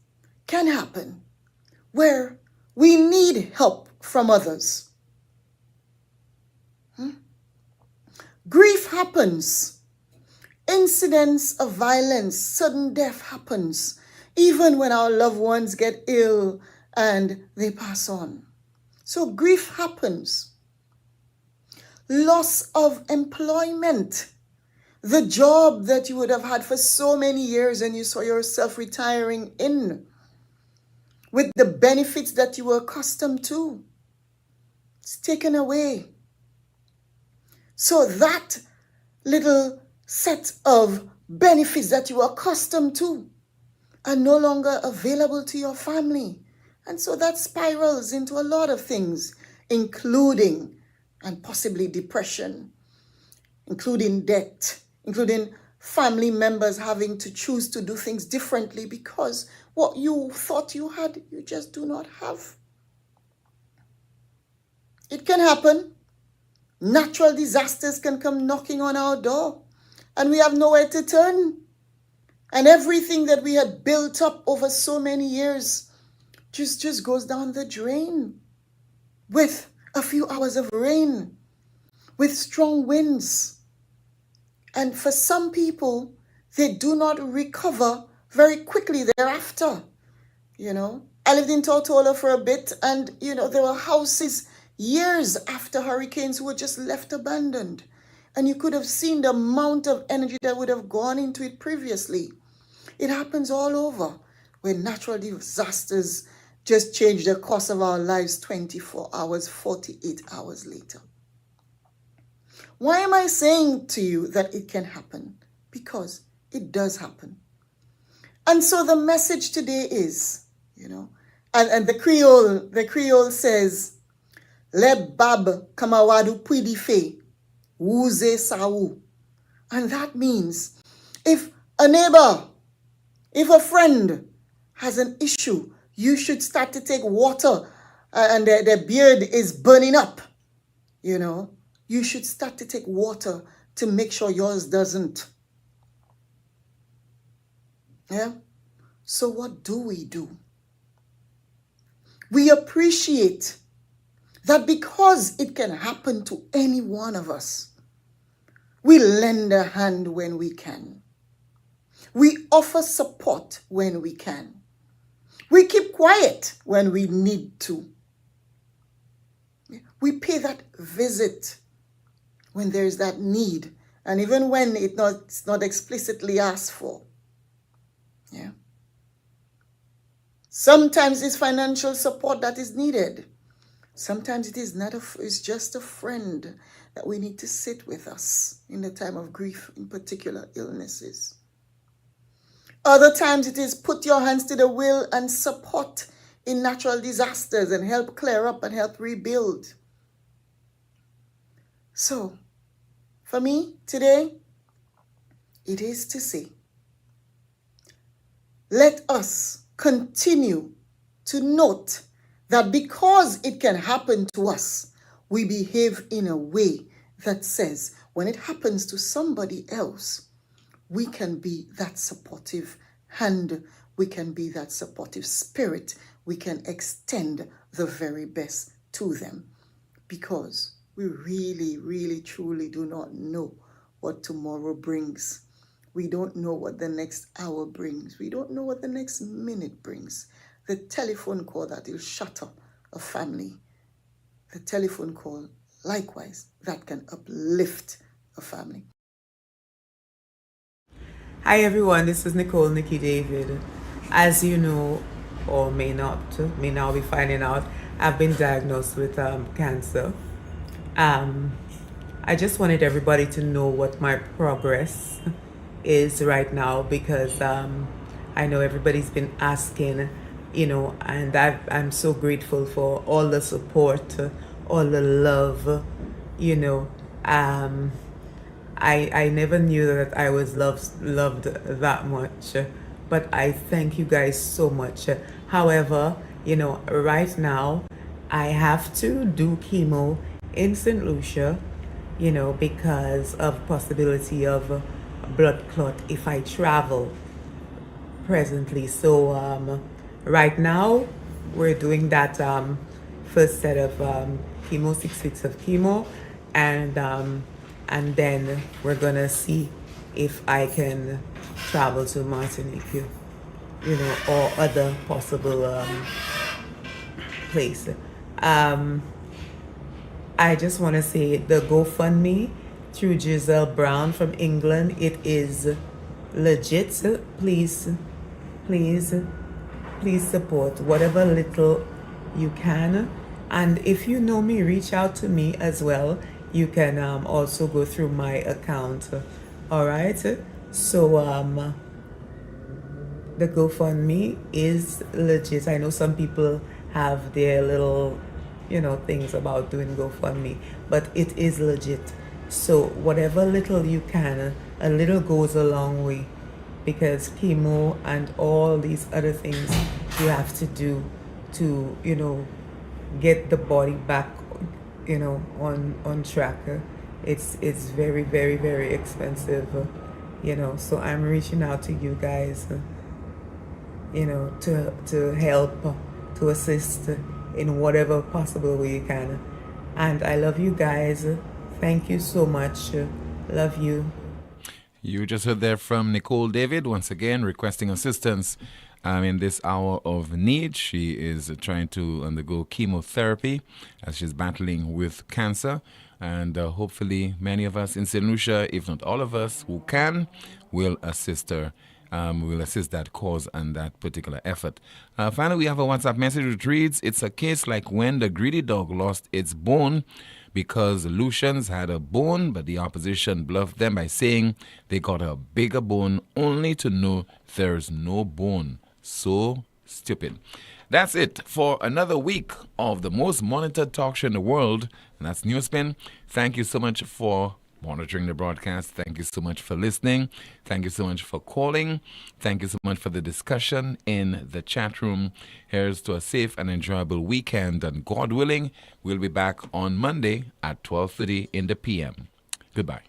can happen where we need help from others. Grief happens. Incidents of violence, sudden death happens, even when our loved ones get ill and they pass on. So grief happens. Loss of employment. The job that you would have had for so many years and you saw yourself retiring in, with the benefits that you were accustomed to, it's taken away. So that little set of benefits that you were accustomed to are no longer available to your family. And so that spirals into a lot of things, including and possibly depression, including debt, including family members having to choose to do things differently because what you thought you had, you just do not have. It can happen. Natural disasters can come knocking on our door and we have nowhere to turn. And everything that we had built up over so many years just goes down the drain with a few hours of rain, with strong winds. And for some people, they do not recover very quickly thereafter. I lived in Tortola for a bit and, there were houses years after hurricanes who were just left abandoned. And you could have seen the amount of energy that would have gone into it previously. It happens all over where natural disasters just change the course of our lives 24 hours, 48 hours later. Why am I saying to you that it can happen? Because it does happen. And so the message today is, and the Creole says, Le bab kamawadu puidife, wuze sawu. And that means if a neighbor, if a friend has an issue, you should start to take water and their beard is burning up, you should start to take water to make sure yours doesn't. Yeah? So what do? We appreciate that because it can happen to any one of us, we lend a hand when we can. We offer support when we can. We keep quiet when we need to. We pay that visit when there's that need, and even when it's not explicitly asked for. Yeah. Sometimes it's financial support that is needed. Sometimes it is not it's just a friend that we need to sit with us in the time of grief, in particular illnesses. Other times it is put your hands to the wheel and support in natural disasters and help clear up and help rebuild. So, for me today, it is to say, let us continue to note that because it can happen to us, we behave in a way that says when it happens to somebody else, we can be that supportive hand, we can be that supportive spirit, we can extend the very best to them because we really, really, truly do not know what tomorrow brings. We don't know what the next hour brings. We don't know what the next minute brings. The telephone call that will shatter a family. The telephone call, likewise, that can uplift a family. Hi everyone, this is Nicole Nikki David. As you know, or may now be finding out, I've been diagnosed with cancer. I just wanted everybody to know what my progress is right now because I know everybody's been asking, and I'm so grateful for all the support, all the love, I never knew that I was loved that much, but I thank you guys so much. However, right now I have to do chemo in St. Lucia, because of possibility of blood clot if I travel presently. So right now we're doing that first set of chemo, 6 weeks of chemo, and then we're gonna see if I can travel to Martinique, or other possible place. I just want to say the GoFundMe through Giselle Brown from England, it is legit. Please support whatever little you can. And if you know me, reach out to me as well. You can also go through my account. All right. So the GoFundMe is legit. I know some people have their little, things about doing GoFundMe, but it is legit. So whatever little you can, a little goes a long way, because chemo and all these other things you have to do to, get the body back, on track. It's very, very, very expensive, So I'm reaching out to you guys, to help, to assist in whatever possible way you can. And I love you guys. Thank you so much. Love you. You just heard there from Nicole David, once again requesting assistance in this hour of need. She is trying to undergo chemotherapy as she's battling with cancer. And hopefully many of us in St. Lucia, if not all of us who can, will assist her. Will assist that cause and that particular effort. Finally, we have a WhatsApp message which reads, "It's a case like when the greedy dog lost its bone because Lucians had a bone, but the opposition bluffed them by saying they got a bigger bone only to know there's no bone. So stupid." That's it for another week of the most monitored talk show in the world, and that's NewsSpin. Thank you so much for monitoring the broadcast. Thank you so much for listening. Thank you so much for calling. Thank you so much for the discussion in the chat room. Here's to a safe and enjoyable weekend, and God willing, we'll be back on Monday at 12:30 in the PM. Goodbye.